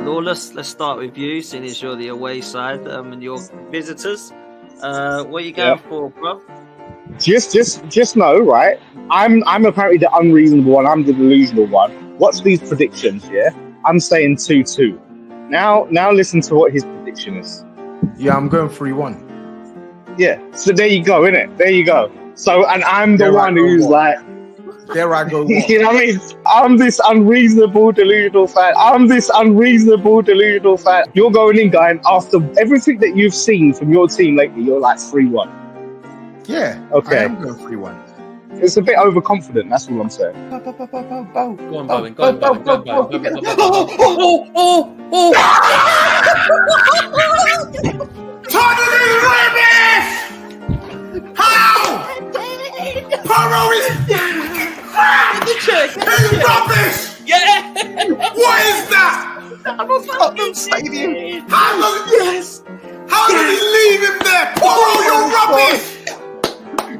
Lawless, let's start with you, seeing as you're the away side and your visitors. What are you going for, bro? Just know, right? I'm apparently the unreasonable one. I'm the delusional one. Watch these predictions, yeah? I'm saying 2-2. Now listen to what his prediction is. Yeah, I'm going 3-1. Yeah. So there you go, innit? There you go. So, and I'm the one who's like, there I go. What? you know what I mean? I'm this unreasonable delusional fan. You're going in, guy, and after everything that you've seen from your team lately, you're like 3-1. Yeah. Okay. I am going 3-1. It's a bit overconfident, that's all I'm saying. Go on, Bowen. Go on, Bowen. Totally rubbish! How? Paro is rubbish! Yeah! What is that? How did he leave him there? Paro, you're rubbish!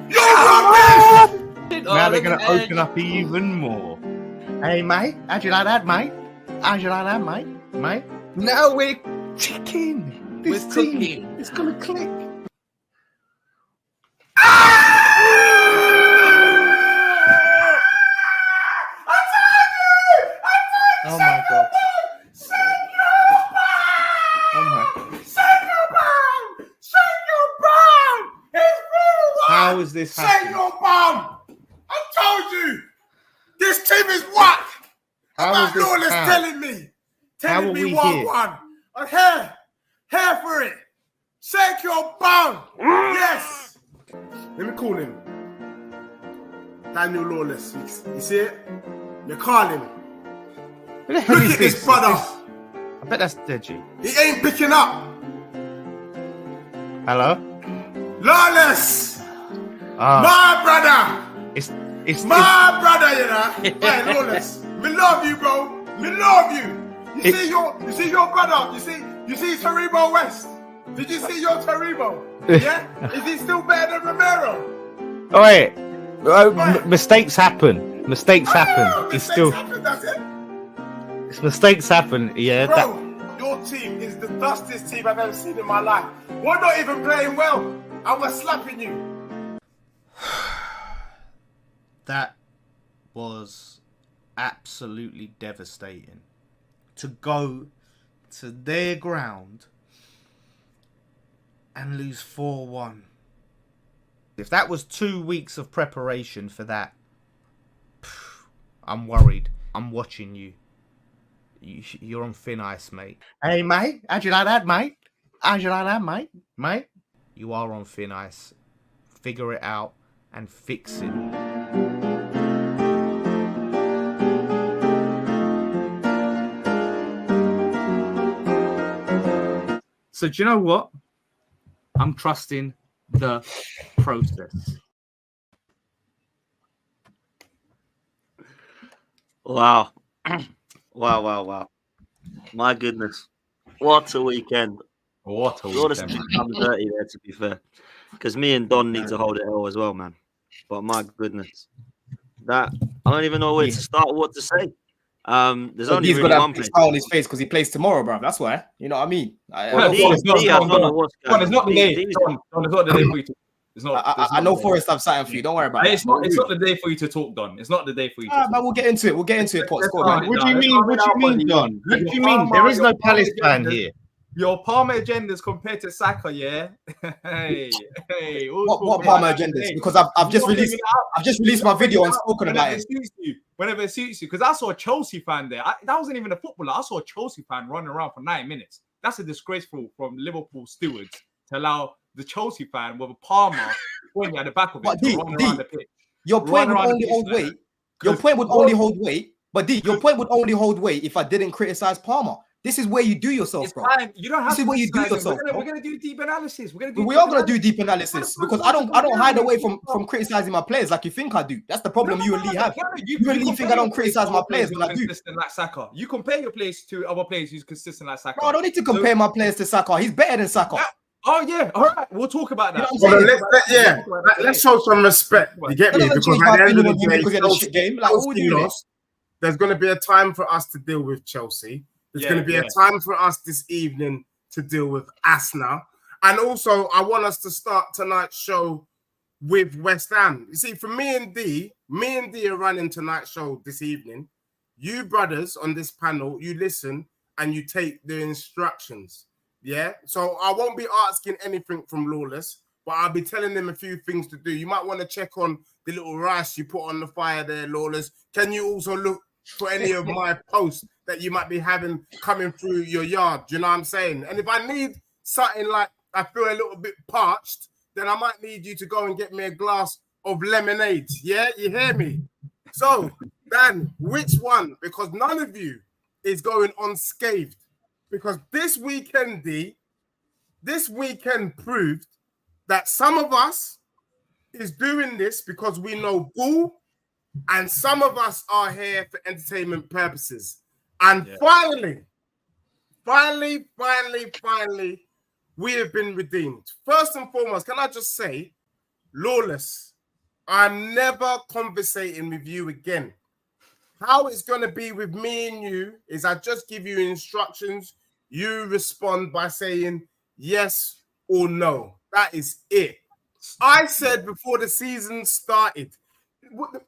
You're rubbish! Now they're going to open up even more. Hey, mate. How'd you like that, mate? Mate? Now we're ticking. This team is going to click. Oh my God. How is this happening? Shake your bum! I told you! This team is whack! How is this Lawless how? telling me How are we 1-1. I'm here for it. Shake your bum! Yes! Let me call him. Daniel Lawless. You see it? You call him. Who the hell Look is at this? his brother. I bet that's Deji. He ain't picking up. Hello? Lawless! Ah, My brother! it's My brother, you know. Hey, Lawless. Me love you, bro. Me love you. You see your brother. You see Taribo West. Did you see your Taribo? Yeah? Is he still better than Romero? Oh wait, mistakes happen. Mistakes happen. It's Mistakes still happen, that's it. mistakes happen. Yeah. Bro, your team is the dustiest team I've ever seen in my life. We're not even playing well, and we're slapping you. That was absolutely devastating. To go to their ground and lose 4-1. If that was 2 weeks of preparation for that, I'm worried. I'm watching you. You're on thin ice, mate. Hey, mate. How'd you like that, mate? How'd you like that, mate? Mate? You are on thin ice. Figure it out and fix it. So do you know what? I'm trusting the process. Wow. Wow. My goodness. What a weekend. What a Lawless weekend. I'm dirty there, to be fair. Because me and Don need to hold it all as well, man. But my goodness. I don't even know where to start or what to say. There's only he's really got one a place. smile on his face because he plays tomorrow, bro. That's why. You know what I mean? I don't know what's going on. It's not the day. It's not the day for you to. It's not. I know Forrest have something for you. Don't worry about it. It's not the day for you to talk, Don. It's not the day for you. But we'll get into it. Potts. Go on, man. What do you mean? What do you mean, Don? What do you mean? There is no Palace fan here. Your Palmer agendas compared to Saka, yeah. Hey. What Palmer agendas? Because I've just released my video and spoken about it. Whenever it suits you, because I saw a Chelsea fan there. That wasn't even a footballer. I saw a Chelsea fan running around for 9 minutes. That's a disgraceful from Liverpool stewards to allow the Chelsea fan with a Palmer pointing at the back of it to run around the pitch. Your point would only hold weight. Your point would only hold weight. But your point would only hold weight if I didn't criticize Palmer. This is where you do yourself, bro. Fine. You don't have this is where you do yourself. We're gonna do deep analysis. We are gonna do deep analysis because I don't hide away from criticizing my players like you think I do. That's the problem you and Lee have. You and Lee think I don't criticize my players when I do. Consistent like Saka. You compare your players to other players who's consistent like Saka. Bro, I don't need to compare my players to Saka. He's better than Saka. Oh yeah, all right. We'll talk about that. You know let's show some respect. You get me? Because at the end of the day, game, like, there's going to be a time for us to deal with Chelsea. There's going to be a time for us this evening to deal with Asna. And also, I want us to start tonight's show with West Ham. You see, for me and D are running tonight's show this evening. You brothers on this panel, you listen and you take the instructions. Yeah? So I won't be asking anything from Lawless, but I'll be telling them a few things to do. You might want to check on the little rice you put on the fire there, Lawless. Can you also look for any of my posts that you might be having coming through your yard? Do you know what I'm saying? And if I need something like I feel a little bit parched, then I might need you to go and get me a glass of lemonade. Yeah, you hear me? So, Dan, which one? Because none of you is going unscathed. Because this weekend, this weekend proved that some of us is doing this because we know bull, and some of us are here for entertainment purposes. And finally, we have been redeemed. First and foremost, can I just say, Lawless, I'm never conversating with you again. How it's going to be with me and you is I just give you instructions. You respond by saying yes or no. That is it. I said before the season started,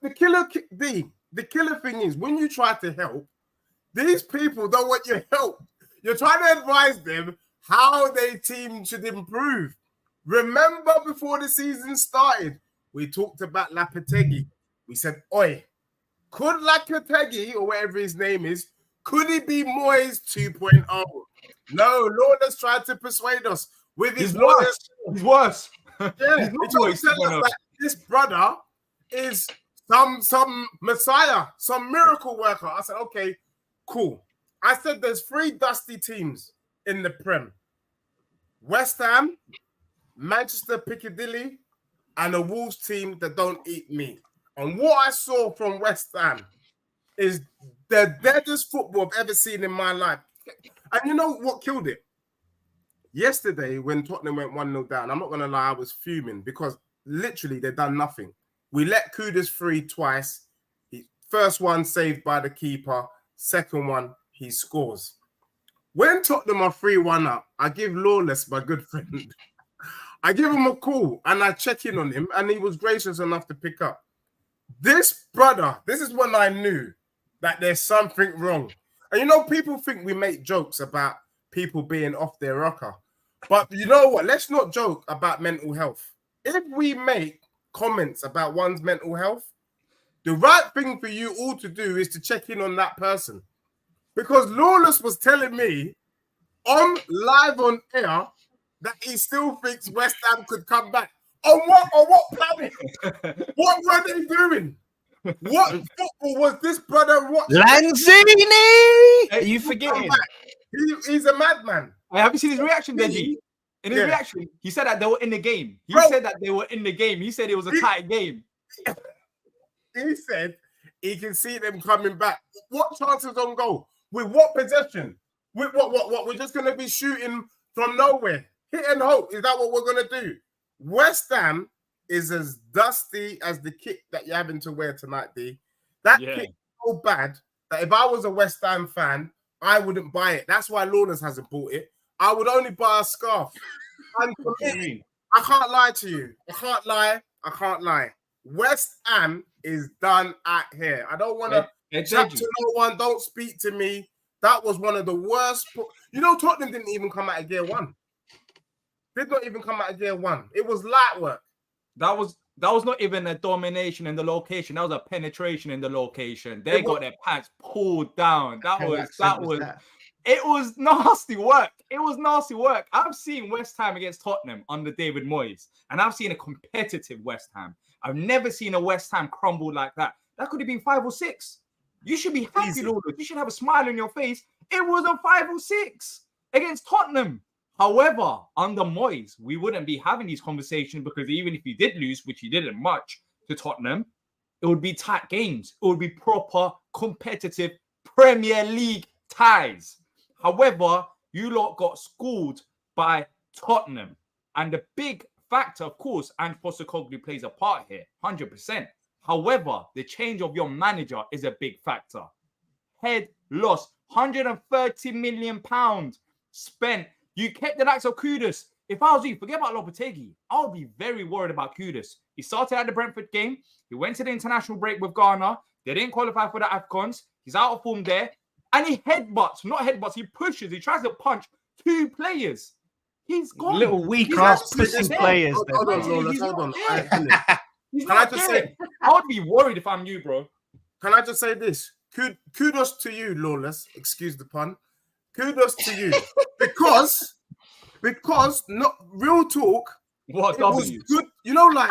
the killer thing is when you try to help, these people don't want your help. You're trying to advise them how their team should improve. Remember before the season started, we talked about Lopetegui. We said, oi, could Lopetegui, or whatever his name is, could he be Moyes 2.0? No, Lawless tried to persuade us with his lawyers. He's worse. Yeah, he tried to tell us that this brother is some messiah, some miracle worker. I said, okay, cool. I said there's 3 dusty teams in the Prem. West Ham, Manchester Piccadilly, and a Wolves team that don't eat meat. And what I saw from West Ham is the deadest football I've ever seen in my life. And you know what killed it? Yesterday, when Tottenham went 1-0 down, I'm not going to lie, I was fuming because literally they've done nothing. We let Kudus free twice. First one saved by the keeper. Second one, he scores. When Tottenham are 3-1 up, I give Lawless, my good friend, I give him a call and I check in on him, and he was gracious enough to pick up. This brother, this is when I knew that there's something wrong. And you know, people think we make jokes about people being off their rocker. But you know what? Let's not joke about mental health. If we make comments about one's mental health, the right thing for you all to do is to check in on that person. Because Lawless was telling me on live on air that he still thinks West Ham could come back. On what planet? What were they doing? What football was this brother watching? Lanzini! Are you forgetting? He's a madman. Have you seen his reaction, Deji? In his reaction, he said that they were in the game. He said that they were in the game. He said it was a tight game. He said he can see them coming back. What chances on goal? With what possession? With what? We're just going to be shooting from nowhere. Hit and hope. Is that what we're going to do? West Ham is as dusty as the kit that you're having to wear tonight, D. That kit is so bad that if I was a West Ham fan, I wouldn't buy it. That's why Lawless hasn't bought it. I would only buy a scarf. And for me, I can't lie to you. I can't lie. West Ham is done at here. I don't want to chat to no one. Don't speak to me. That was one of the worst. You know, Tottenham didn't even come out of gear 1. Did not even come out of gear 1. It was light work. That was not even a domination in the location. That was a penetration in the location. They got their pants pulled down. It was nasty work. It was nasty work. I've seen West Ham against Tottenham under David Moyes, and I've seen a competitive West Ham. I've never seen a West Ham crumble like that. That could have been 5 or 6. You should be happy, Lord. You should have a smile on your face. It was a 5 or 6 against Tottenham. However, under Moyes, we wouldn't be having these conversations because even if he did lose, which he didn't much to Tottenham, it would be tight games. It would be proper, competitive Premier League ties. However, you lot got schooled by Tottenham. And the big factor, of course, and Postecoglou plays a part here, 100%. However, the change of your manager is a big factor. head loss. £130 million spent. You kept the likes of Kudus. If I was you, forget about Lopetegui. I would be very worried about Kudus. He started at the Brentford game. He went to the international break with Ghana. They didn't qualify for the AFCONs. He's out of form there. And he not headbutts, he pushes. He tries to punch 2 players. He's gone. Little weak-ass pussy players. Hold on, Lawless, hold on. He's Can I just say, I would be worried if I'm you, bro. can I just say this? Kudos to you, Lawless. Excuse the pun. Kudos to you. because not real talk. What It was W? good. You know, like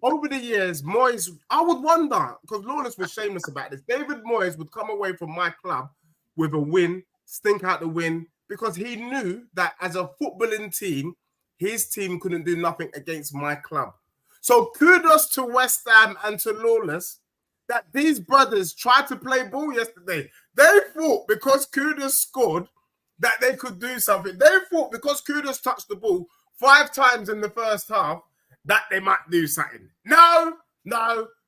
over the years, Moyes, I would wonder, because Lawless was shameless about this. David Moyes would come away from my club with a win, stink out the win, because he knew that as a footballing team, his team couldn't do nothing against my club. So kudos to West Ham and to Lawless that these brothers tried to play ball yesterday. They thought because Kudus scored that they could do something. They thought because Kudus touched the ball 5 times in the first half that they might do something. No.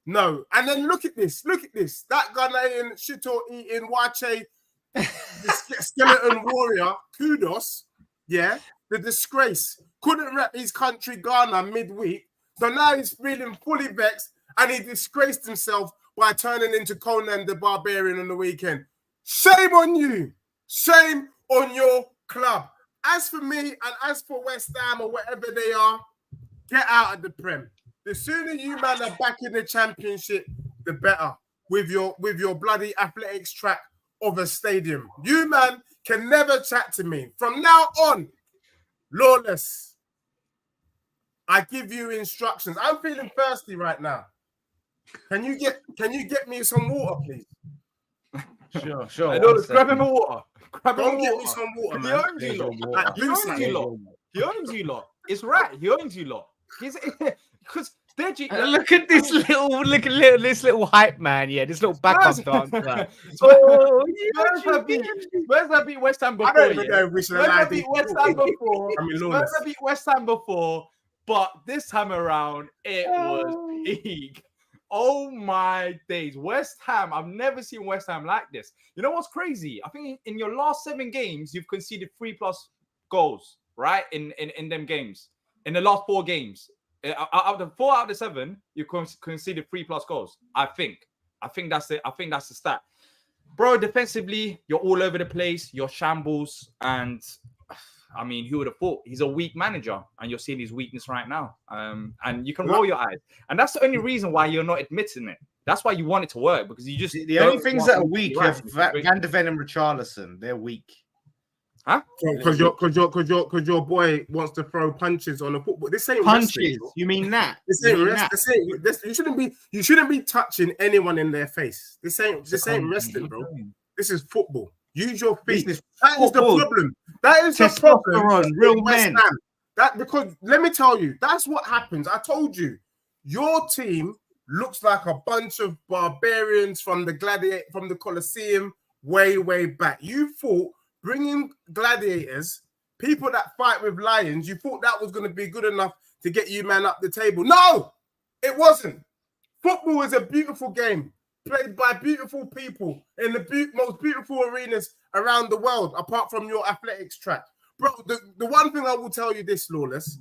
And then look at this. That Ghanaian shito eating Wache, the skeleton warrior, Kudus, yeah, the disgrace. Couldn't rep his country, Ghana, midweek. So now he's feeling fully vexed and he disgraced himself by turning into Conan the Barbarian on the weekend. Shame on you. Shame on your club. As for me and as for West Ham or whatever they are, get out of the Prem. The sooner you man are back in the Championship, the better. With your bloody athletics track of a stadium. You man can never chat to me. From now on, Lawless, I give you instructions. I'm feeling thirsty right now. Can you get me some water, please? Sure. I know, grab him a water. Go get me some water, He man. owns you lot. Like, He owns you lot. He owns you lot. It's right. He owns you lot. Because Deji. Look at this little hype man. Yeah, this little backup dancer. Where's that beat West Ham before? I don't even know which Where's that beat West Ham before? I mean, Where's Lawless. that beat West Ham before? But this time around, it was peak. Oh my days. West Ham, I've never seen West Ham like this. You know what's crazy? I think in your last 7 games, you've conceded 3+ goals, right? In them games. In the last 4 games. Out of the 4 out of the 7, you conceded 3+ goals. I think that's it. I think that's the stat. Bro, defensively, you're all over the place. You're shambles. And I mean, who would have thought? He's a weak manager, and you're seeing his weakness right now. And you can roll your eyes. And that's the only reason why you're not admitting it. That's why you want it to work, because you just The only things that are weak are Van de Ven and Richarlison. They're weak. Huh? Because your boy wants to throw punches on the football. This ain't Punches. wrestling. You mean that? This ain't wrestling. You shouldn't be touching anyone in their face. This ain't wrestling, bro. This is football. Use your feet. That is the problem. That is the problem. Real men. Because let me tell you, that's what happens. I told you, your team looks like a bunch of barbarians from the Colosseum way back. You thought bringing gladiators, people that fight with lions, you thought that was going to be good enough to get you man up the table. No, it wasn't. Football is a beautiful game played by beautiful people in the most beautiful arenas around the world, apart from your athletics track. Bro, the one thing I will tell you this, Lawless,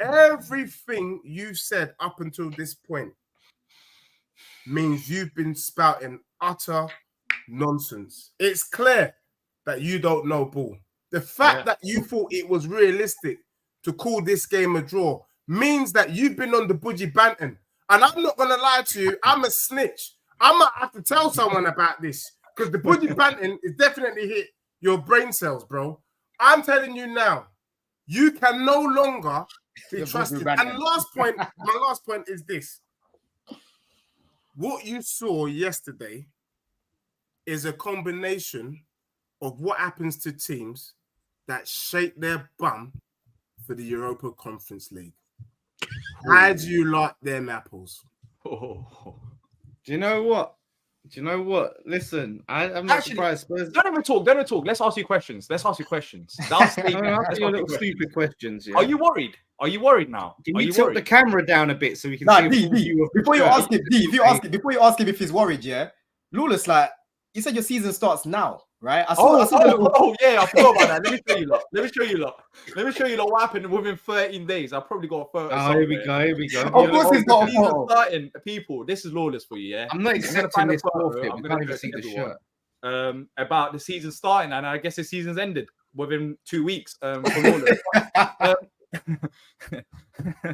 everything you said up until this point means you've been spouting utter nonsense. It's clear that you don't know ball. The fact that you thought it was realistic to call this game a draw means that you've been on the budgie banting. And I'm not going to lie to you, I'm a snitch. I might have to tell someone about this because the budgie banting is definitely hit your brain cells, bro. I'm telling you now, you can no longer be trusted. And my last point is this. What you saw yesterday is a combination of what happens to teams that shake their bum for the Europa Conference League. How do you like them apples? Do you know what? Listen, I'm not surprised. Don't even talk. Let's ask you questions. Stupid questions. Yeah. Are you worried? Are you worried now? Can you tilt the camera down a bit so we can see before you ask him if he's worried, yeah, Lawless, like, you said your season starts now, right? I saw the little... yeah, I forgot about that. Let me show you lot. Let me show you lot what happened within 13 days. I probably got a photo. Oh, here we go. Of course, he's got a photo. Starting, people, this is Lawless for you, yeah. I'm not accepting this forfeit. I'm We gonna can't even see the shirt. About the season starting, and I guess the season's ended within 2 weeks. For Lawless.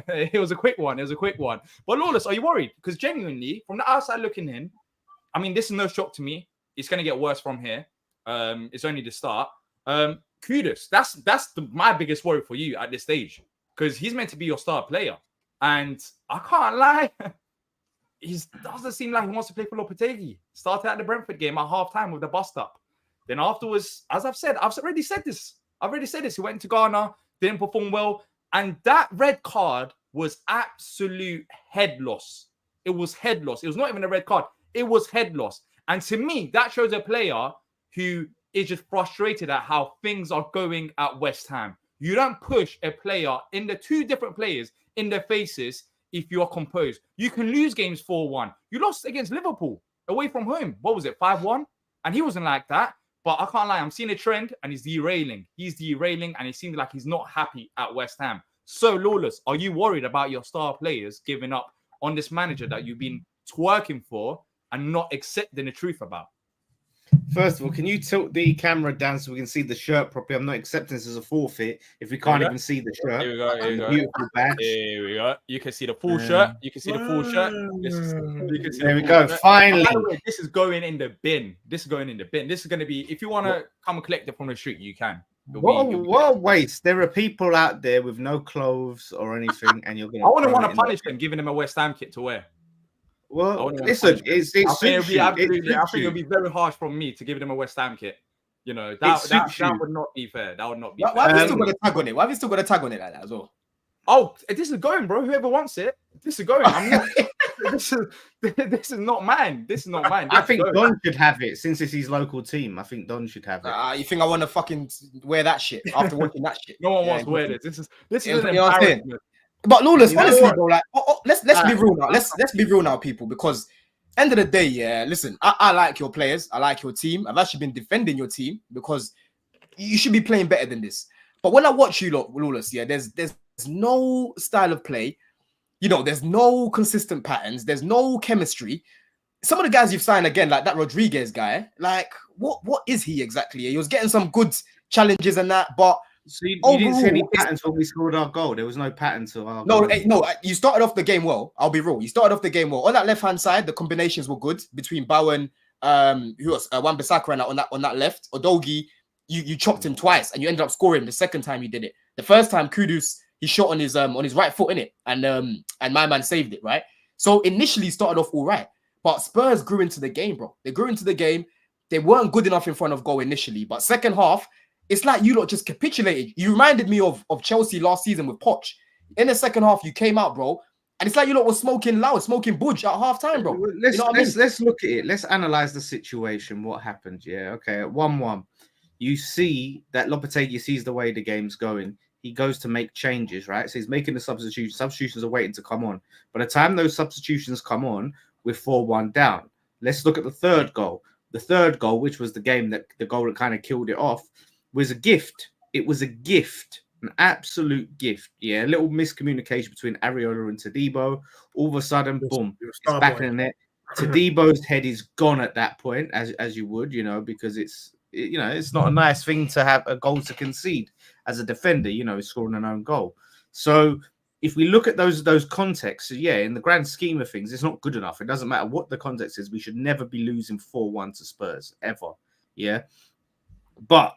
It was a quick one. But Lawless, are you worried? Because genuinely, from the outside looking in, I mean, this is no shock to me. It's going to get worse from here. It's only the start. Kudos. That's my biggest worry for you at this stage, because he's meant to be your star player, and I can't lie. He doesn't seem like he wants to play for Lopetegui. Started at the Brentford game at half-time with the bust-up. Then afterwards, as I've already said this. He went to Ghana, didn't perform well, and that red card was absolute head loss. It was head loss. It was not even a red card. It was head loss. And to me, that shows a player who is just frustrated at how things are going at West Ham. You don't push a player in the two different players in their faces if you're composed. You can lose games 4-1. You lost against Liverpool away from home. What was it, 5-1? And he wasn't like that. But I can't lie, I'm seeing a trend and he's derailing. And it seems like he's not happy at West Ham. So, Lawless, are you worried about your star players giving up on this manager that you've been twerking for and not accepting the truth about? First of all, can you tilt the camera down so we can see the shirt properly? I'm not accepting this as a forfeit if we can't even see the shirt. Here we go. Beautiful badge. Here we go. You can see the full shirt. There we go. Finally. By the way, this is going in the bin. This is going to be, if you want to come and collect it from the street, you can. What a waste. There are people out there with no clothes or anything, and you're going to... I wouldn't want to punish them, giving them a West Ham kit to wear. Well, listen, I think it would be very harsh from me to give them a West Ham kit. You know, that would not be fair. That would not be fair. Why have you still got a tag on it? Why have you still got a tag on it like that as well? Oh, this is going, bro. Whoever wants it, this is going. I'm not. this is not mine. This is not mine. I think Don should have it since it's his local team. I think Don should have it. You think I want to fucking wear that shit after watching that shit? No one wants to wear this. This is an embarrassment. But Lawless, honestly, bro, like, let's be real now. Let's be real now, people, because end of the day, yeah. Listen, I like your players. I like your team. I've actually been defending your team because you should be playing better than this. But when I watch you, Lawless, yeah, there's no style of play. You know, there's no consistent patterns. There's no chemistry. Some of the guys you've signed again, like that Rodriguez guy, like what is he exactly? He was getting some good challenges and that, but. So you didn't see any patterns when we scored our goal. There was no pattern to our goal. No. You started off the game well. I'll be real. You started off the game well. On that left hand side, the combinations were good between Bowen, who was Wan-Bissaka on that left. Odogi, you chopped him twice and you ended up scoring the second time you did it. The first time, Kudus, he shot on his right foot in it, and my man saved it, right? So initially started off all right, but Spurs grew into the game, bro. They grew into the game. They weren't good enough in front of goal initially, but second half. It's like you lot just capitulated. You reminded me of Chelsea last season with Poch. In the second half, you came out, bro, and it's like you lot was smoking loud, smoking budge at half time, bro. Let's look at it. Let's analyze the situation. What happened? Yeah, okay. At 1-1, you see that Lopetegui sees the way the game's going. He goes to make changes, right? So he's making the substitutions. Substitutions are waiting to come on. By the time those substitutions come on, we're 4-1 down. Let's look at the third goal. The third goal, which was the goal that kind of killed it off, was a gift. It was a gift, an absolute gift. Yeah, a little miscommunication between Areola and Todibo. All of a sudden, boom, it's back in the net. Todibo's head is gone at that point, as you would, you know, because it's not a nice thing to have a goal to concede as a defender, you know, scoring an own goal. So if we look at those contexts, yeah, in the grand scheme of things, it's not good enough. It doesn't matter what the context is. We should never be losing 4-1 to Spurs ever. Yeah, but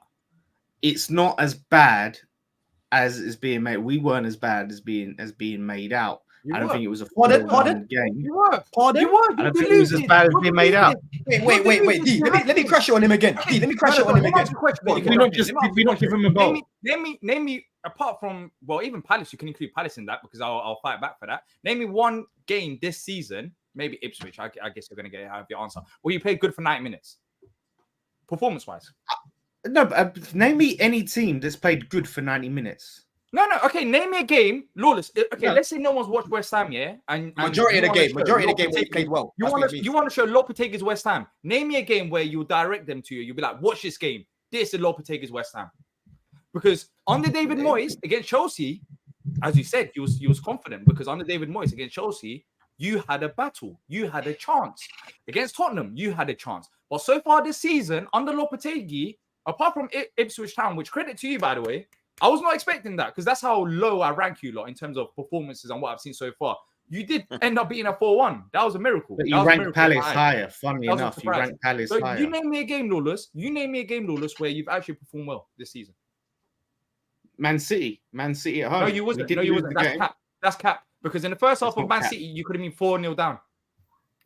it's not as bad as is being made. We weren't as bad as being made out. I don't think it was a pardon game. You were. I don't think it was as bad as being made out. Wait. D, let me crash it on him again. D, let me crash it on him again. Did we not give him a goal? Name me. Apart from even Palace, you can include Palace in that because I'll fight back for that. Name me one game this season, maybe Ipswich. I guess you're gonna have your answer. Well, you played good for 90 minutes, performance-wise. No, name me any team that's played good for 90 minutes. No. Okay, name me a game, Lawless. Okay, Yeah. let's say no one's watched West Ham, yeah, and Majority you of the wanna game, show majority of the game where he Lopetegui- played well. You That's what want it to means. show Lopetegui's West Ham. Name me a game where you direct them to you. You'll be like, watch this game. This is Lopetegui's West Ham. Because under David Moyes against Chelsea, as you said, he was confident because under David Moyes against Chelsea, you had a battle, you had a chance. Against Tottenham, you had a chance. But so far this season, under Lopetegui, apart from Ipswich Town, which credit to you, by the way, I was not expecting that because that's how low I rank you lot in terms of performances and what I've seen so far. You did end up beating a 4-1. That was a miracle. But That you was a rank miracle Palace in my eyes. higher. Funny That was a enough, you surprise. rank Palace So higher. you name me a game, Lawless. You name me a game, Lawless, where you've actually performed well this season. Man City at home. No, you wasn't. We No, did you lose wasn't. the That's game. cap. That's cap. Because in the first half That's of not Man cap. City, you could have been 4-0 down.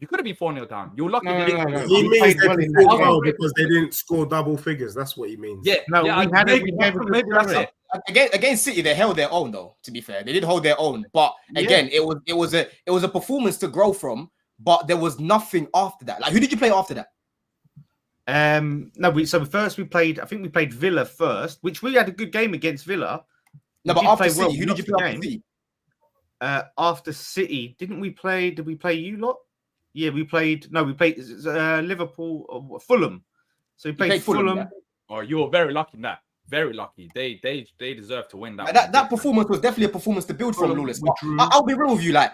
You could have been 4-0 down. You're lucky. No, they no, didn't- no, no. He We means played they well in that performed game. well because they didn't score double figures. That's what he means. Yeah. No, yeah, we had maybe, we gave a good maybe that's show. it. Against City, they held their own though. To be fair, they did hold their own. But again, it was a performance to grow from. But there was nothing after that. Like, who did you play after that? No, first we played. I think we played Villa first, which we had a good game against Villa. No, We but did after play City, well. who We did you lost play the after game. City? After City, didn't we play? Did we play you lot? Yeah, we played. No, we played Liverpool or Fulham. So we played Fulham. yeah. Oh, you were very lucky in that. Very lucky. They deserve to win that. That performance was definitely a performance to build from, Fulham, Lawless. we But drew. I'll be real with you. Like,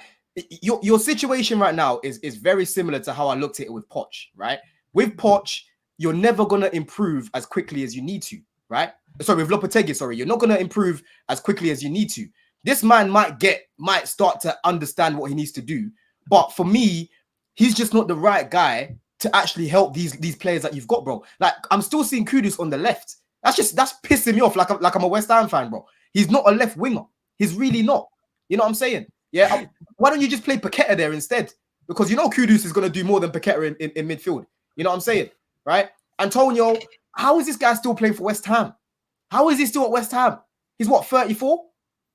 your situation right now is very similar to how I looked at it with Poch, right? With Poch, you're never gonna improve as quickly as you need to, right? Sorry, with Lopetegui, sorry, you're not gonna improve as quickly as you need to. This man might start to understand what he needs to do, but for me, he's just not the right guy to actually help these players that you've got, bro. Like, I'm still seeing Kudus on the left. That's pissing me off. Like I'm a West Ham fan, bro. He's not a left winger. He's really not. You know what I'm saying? Yeah. Why don't you just play Paqueta there instead? Because you know Kudus is gonna do more than Paqueta in midfield. You know what I'm saying? Right? Antonio, how is this guy still playing for West Ham? How is he still at West Ham? He's what, 34?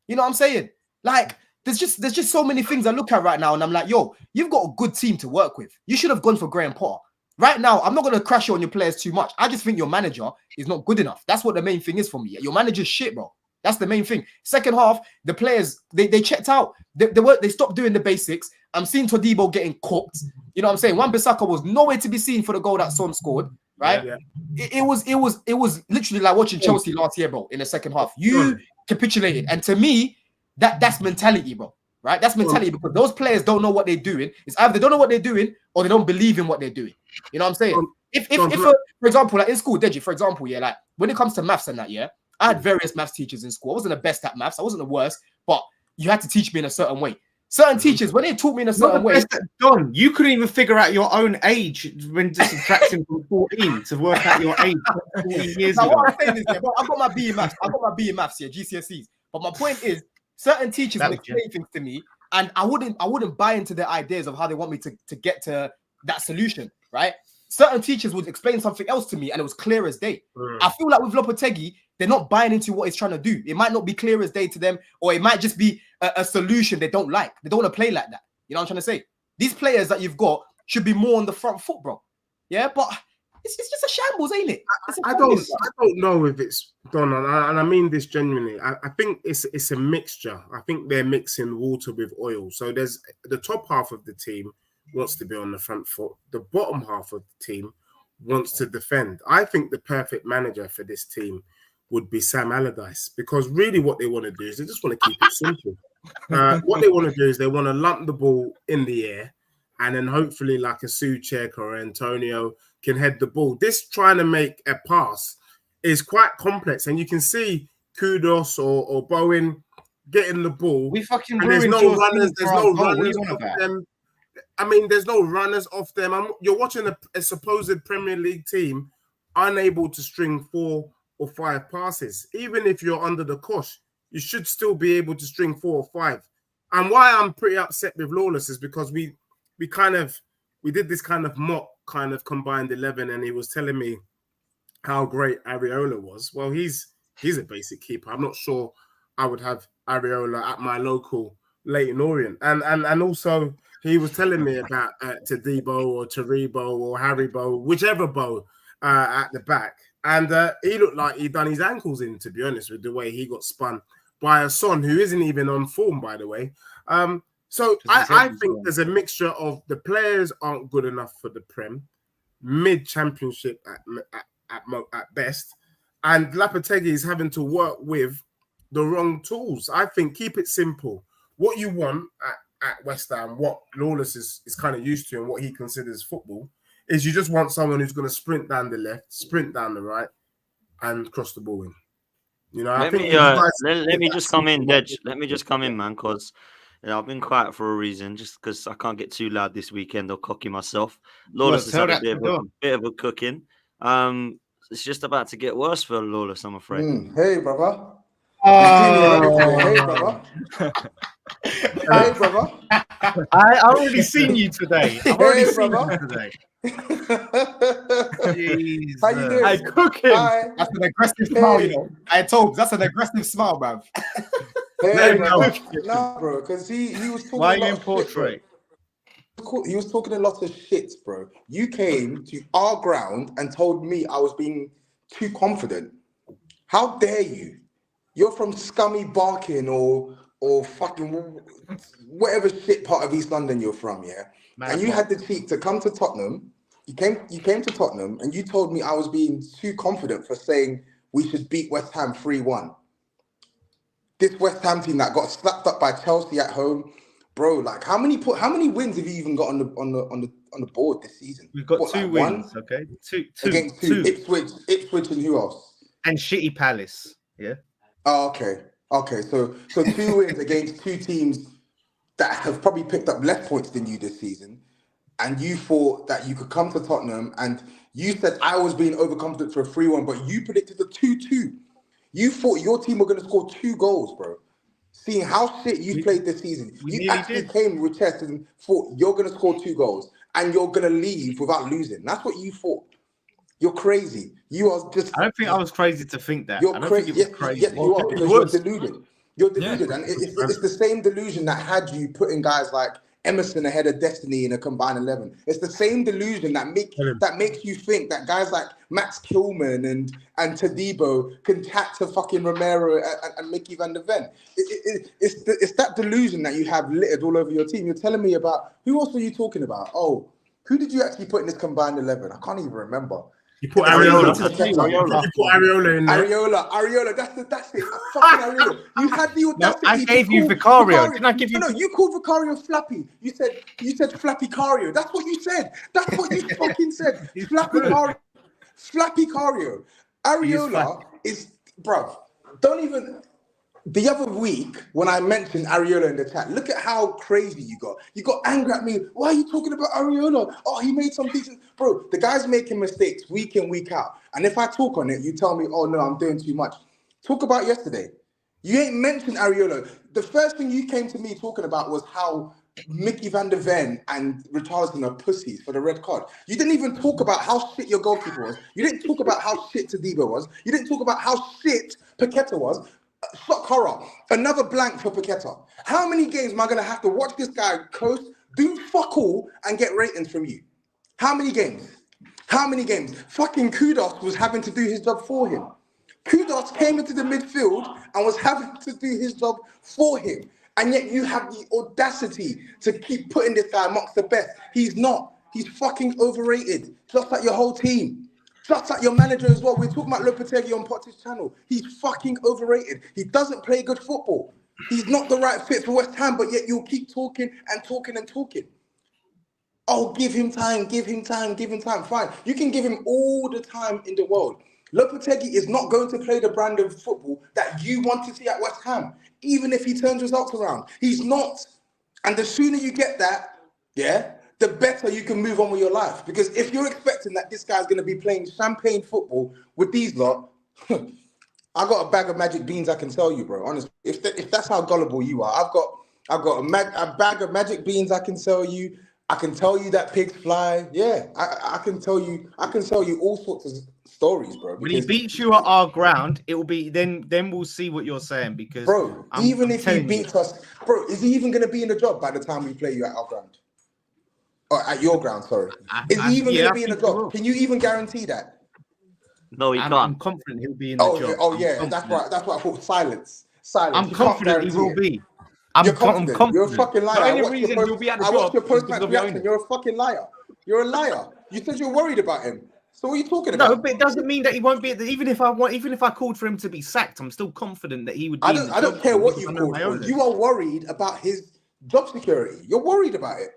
You know what I'm saying? Like, there's just so many things I look at right now, and I'm like, yo, you've got a good team to work with. You should have gone for Graham Potter. Right now, I'm not going to crash you on your players too much. I just think your manager is not good enough. That's what the main thing is for me. Your manager's shit, bro. That's the main thing. Second half, the players, they checked out. They stopped doing the basics. I'm seeing Todibo getting cooked. You know what I'm saying? Wan-Bissaka was nowhere to be seen for the goal that Son scored, right? Yeah. It was literally like watching Chelsea last year, bro, in the second half. You capitulated. And to me, that's mentality, bro. Right? That's mentality because those players don't know what they're doing. It's either they don't know what they're doing or they don't believe in what they're doing. You know what I'm saying? If for example, like in school, Deji, for example, yeah, like when it comes to maths and that, yeah, I had various maths teachers in school. I wasn't the best at maths. I wasn't the worst, but you had to teach me in a certain way. Certain teachers, when they taught me in a certain way, Don, you couldn't even figure out your own age when subtracting from 14 to work out your age 14 years now, ago. what I'm saying is, yeah, bro, I got my B in maths. I got my B in maths here, GCSEs. But my point is, certain teachers would explain things to me, and I wouldn't buy into their ideas of how they want me to get to that solution, right? Certain teachers would explain something else to me, and it was clear as day. I feel like with Lopetegui, they're not buying into what he's trying to do. It might not be clear as day to them, or it might just be a solution they don't like. They don't want to play like that. You know what I'm trying to say? These players that you've got should be more on the front foot, bro. Yeah, but it's just a shambles, ain't it? I don't know if it's done, and I mean this genuinely. I think it's a mixture. I think they're mixing water with oil. So there's the top half of the team wants to be on the front foot. The bottom half of the team wants to defend. I think the perfect manager for this team would be Sam Allardyce, because really what they want to do is they just want to keep it simple. What they want to do is they want to lump the ball in the air, and then hopefully like a Souček or Antonio can head the ball. This trying to make a pass is quite complex, and you can see Kudus or Bowen getting the ball. We fucking and there's ruined no your runners. team There's for our no goal. What are runners you on off about? them. I mean, there's no runners off them. You're watching a supposed Premier League team unable to string 4 or 5 passes. Even if you're under the cosh, you should still be able to string 4 or 5. And why I'm pretty upset with Lawless is because we did this kind of mock kind of combined 11, and he was telling me how great Areola was. Well, he's a basic keeper. I'm not sure I would have Areola at my local Leyton Orient. And also he was telling me about Todibo or Taribo or Haribo, whichever Bo at the back. And he looked like he'd done his ankles in, to be honest, with the way he got spun by a Son who isn't even on form, by the way. So Because I think there's a mixture of the players aren't good enough for the Prem, mid-championship at best, and Lopetegui is having to work with the wrong tools. I think keep it simple. What you want at West Ham, what Lawless is kind of used to and what he considers football, is you just want someone who's going to sprint down the left, sprint down the right, and cross the ball in. You know, Let me just come in, Dej. Let me just come in, man, because I've been quiet for a reason, just because I can't get too loud this weekend or cocky myself. Lawless has had a bit of a cooking. It's just about to get worse for Lawless, I'm afraid. Hey, brother. Hey, brother. Hey, brother. I already seen you today. I've already seen brother. you today. How you doing? I cook him. Hi. That's an aggressive smile, you know. I told that's an aggressive smile, man. Hey, bro. No, bro, because he was talking. Why are you in portrait? He was talking a lot of shit, bro. You came to our ground and told me I was being too confident. How dare you? You're from scummy Barking or fucking whatever shit part of East London you're from, yeah? And you had the cheek to come to Tottenham. You came to Tottenham and you told me I was being too confident for saying we should beat West Ham 3-1. This West Ham team that got slapped up by Chelsea at home, bro. Like how many wins have you even got on the board this season? We've got two wins, one? okay? Two Against two. Ipswich and who else? And shitty Palace, yeah. Oh, okay. So 2 wins against two teams that have probably picked up less points than you this season, and you thought that you could come to Tottenham, and you said I was being overconfident for a 3-1, but you predicted a 2-2. You thought your team were going to score 2 goals, bro. Seeing how shit you played this season, you actually came with chest and thought you're going to score 2 goals and you're going to leave without losing. That's what you thought. You're crazy. You are just. I don't think I was crazy to think that. You're crazy. Yes, you are, because you're deluded. You're deluded, and it's the same delusion that had you putting guys like Emerson ahead of Destiny in a combined 11. It's the same delusion that makes you think that guys like Max Kilman and Tadibo can chat to fucking Romero and Mickey van der Ven. It's that delusion that you have littered all over your team. You're telling me about who else were you talking about? Oh, who did you actually put in this combined 11? I can't even remember. You put Areola. You put Areola in there. Areola. That's it. Fucking Areola. You had the audacity. No, I gave you Vicario. Didn't I give you? No, you called Vicario Flappy. You said Flappy Cario. That's what you said. That's what you fucking said. Flappy Cario. Flappy Cario. Areola is, bruv. Don't even. The other week, when I mentioned Areola in the chat, look at how crazy you got. You got angry at me. Why are you talking about Areola? Oh, he made some decent... Bro, the guy's making mistakes week in, week out. And if I talk on it, you tell me, oh, no, I'm doing too much. Talk about yesterday. You ain't mentioned Areola. The first thing you came to me talking about was how Mickey van der Ven and Richarlison are pussies for the red card. You didn't even talk about how shit your goalkeeper was. You didn't talk about how shit Tadibo was. You didn't talk about how shit Paqueta was. Shock horror. Another blank for Paqueta. How many games am I going to have to watch this guy coast, do fuck all, and get ratings from you? How many games? How many games? Fucking Kudos was having to do his job for him. Kudos came into the midfield and was having to do his job for him. And yet you have the audacity to keep putting this guy amongst the best. He's not. He's fucking overrated. Just like your whole team. Just like your manager as well. We're talking about Lopetegui on Potter's channel. He's fucking overrated. He doesn't play good football. He's not the right fit for West Ham, but yet you'll keep talking and talking and talking. Oh, give him time, give him time, give him time. Fine. You can give him all the time in the world. Lopetegui is not going to play the brand of football that you want to see at West Ham, even if he turns results around. He's not. And the sooner you get that, the better you can move on with your life. Because if you're expecting that this guy's going to be playing champagne football with these lot, I got a bag of magic beans I can tell you, bro. Honestly, if that's how gullible you are, I've got a bag of magic beans I can sell you. I can tell you that pigs fly. Yeah, I can tell you all sorts of stories, bro. When he beats you at our ground, it will be then we'll see what you're saying. Because bro, even if he beats us, bro, is he even going to be in the job by the time we play you at our ground? Or at your ground, sorry. Is he even going to be in the job? Can you even guarantee that? No, he can't. I'm confident he'll be in the job. Oh yeah, that's right. That's what I thought. Silence. Silence. I'm You can't confident he will guarantee it. be. I'm You're confident. confident. You're a fucking liar. The I only watched reason your he'll be at the I watched job your is post-match because of your reaction. owners. You're a fucking liar. You're a liar. You said you're worried about him. So what are you talking No, about? but it doesn't mean that he won't be. Even if I called for him to be sacked, I'm still confident that he would be. I don't care what you called for. You are worried about his job security. You're worried about it.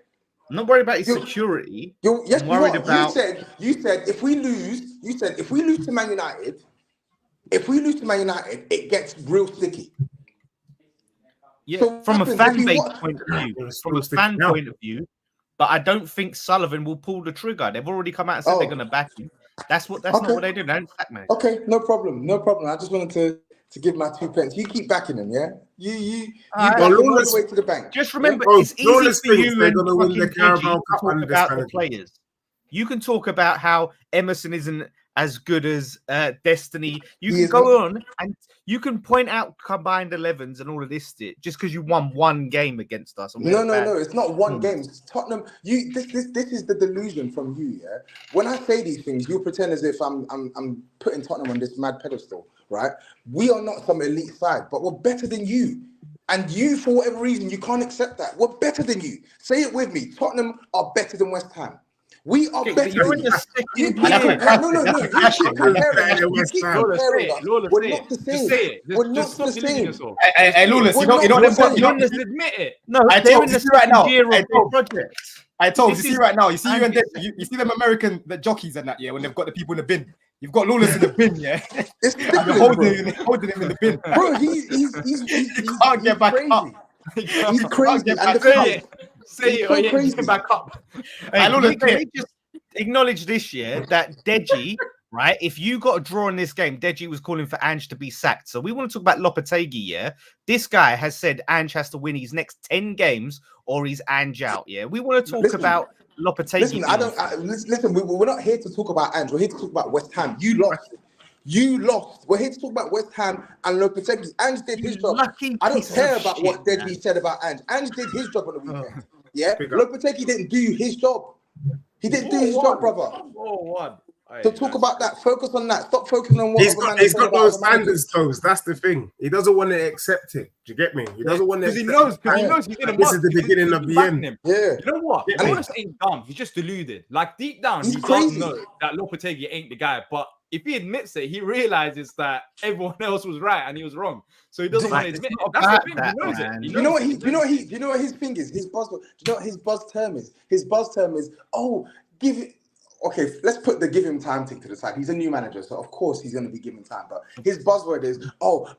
I'm not worried about his security. Yes, I'm worried you are. about. You said if we lose to Man United, it gets real sticky. Yeah, So from a happens fan if you base watch- point of view, point of view, but I don't think Sullivan will pull the trigger. They've already come out and said they're going to back him. That's not what they do. They don't sack man. Okay, no problem. I just wanted to give my 2 pence. You keep backing him, yeah. You back him all the way to the bank. Just remember, Yeah? it's easy for you and gonna win the fucking Carabao Deji Cup to talk under this about the manager. players. You can talk about how Emerson isn't as good as Destiny. You can go on and you can point out combined 11s and all of this shit just because you won one game against us. No. It's not one game. It's Tottenham. This is the delusion from you. Yeah. When I say these things, you pretend as if I'm putting Tottenham on this mad pedestal, right? We are not some elite side, but we're better than you. And you, for whatever reason, you can't accept that. We're better than you. Say it with me. Tottenham are better than West Ham. We are better than you. No. You keep comparing us. We're not the same. We're not the same. Hey, Lawless, you know they've got. Admit it. No, I they're told in you the right now. year of their project. I told you This see is- right now. You see you and you see them American jockeys and that, yeah, when they've got the people in the bin. You've got Lawless in the bin, yeah. It's And they're ridiculous, holding him in the bin. bro. He's can't get back crazy. up. He's crazy. Get And back the up. thing is, Say he's it, so or yeah, crazy. get back up. Hey, Lawless, can we just acknowledge this year that Deji, right? If you got a draw in this game, Deji was calling for Ange to be sacked. So we want to talk about Lopetegui, yeah? This guy has said Ange has to win his next 10 games or he's Ange out, yeah? We want to talk about Lopetegui. Listen, we're not here to talk about Ange. We're here to talk about West Ham. You lost. We're here to talk about West Ham and Lopetegui. Ange did his job. I don't care about what Deji said about Ange. Ange did his job on the weekend. Yeah? Lopetegui didn't do his job. He didn't do his job, brother. So talk about that. Focus on that. Stop focusing on what he's got those standards, Toes. That's the thing. He doesn't want to accept it. Do you get me? He doesn't want to. Because he knows he's in a this is the beginning of the end. Yeah. You know what? Lawless ain't dumb. He's just deluded. Like deep down, He's he crazy. does know that Lopetegui ain't the guy. But if he admits it, he realizes that everyone else was right and he was wrong. So he doesn't want to admit it. That's the thing. He knows it. You know what his thing is? His buzz. Do you know what his buzz term is? His buzz term is, give it. Okay, let's put the give him time thing to the side. He's a new manager, so of course he's going to be given time. But his buzzword is,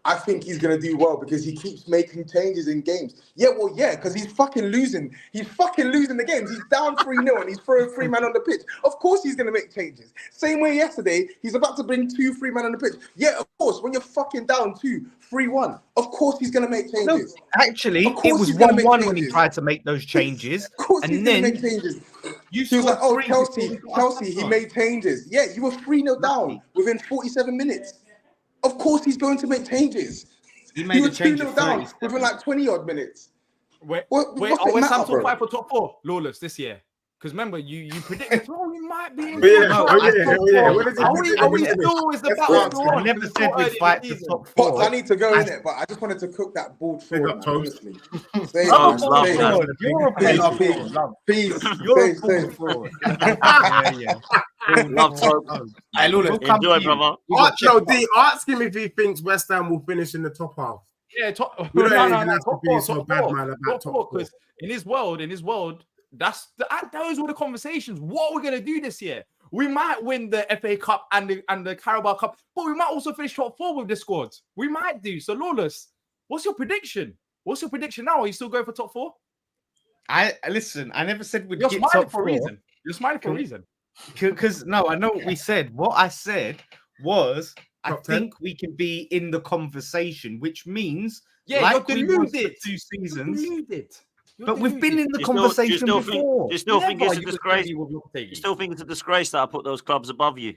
I think he's going to do well because he keeps making changes in games. Yeah, because he's fucking losing. He's fucking losing the games. He's down 3-0 and he's throwing 3 men on the pitch. Of course he's going to make changes. Same way yesterday, he's about to bring 2 free men on the pitch. Yeah, of course, when you're fucking down 3-1, of course he's going to make changes. No, actually, it was 1-1 when he tried to make those changes. Of course and he's then going to make changes. He was like, Chelsea, he made changes. Yeah, you were 3-0 down within 47 minutes. Of course he's going to make changes. He made was 2-0 down within like 20-odd minutes. Wait, are West Ham top 5 for top 4? Lawless this year. Because remember, you predicted, we might be in Are we still is the battle still on? I never said we'd fight the top 4. Pots, I need to go in it, but I just wanted to cook that board forward, honestly. Peace. Enjoy, brother. Ask him if he thinks West Ham will finish in the top half. Yeah, top 4. Because in his world, those were the conversations. What we're gonna do this year? We might win the FA Cup and the Carabao Cup, but we might also finish top 4 with the squads. We might do. So, Lawless, what's your prediction? What's your prediction now? Are you still going for top 4? I never said we'd You're get smiling top for a 4. reason. You're smiling for a reason. Because no, I know what we said. What I said was I think we can be in the conversation, which means you're deluded. 2 seasons. But we've been in the conversation before. Do you still think it's a disgrace? You still think it's a disgrace that I put those clubs above you?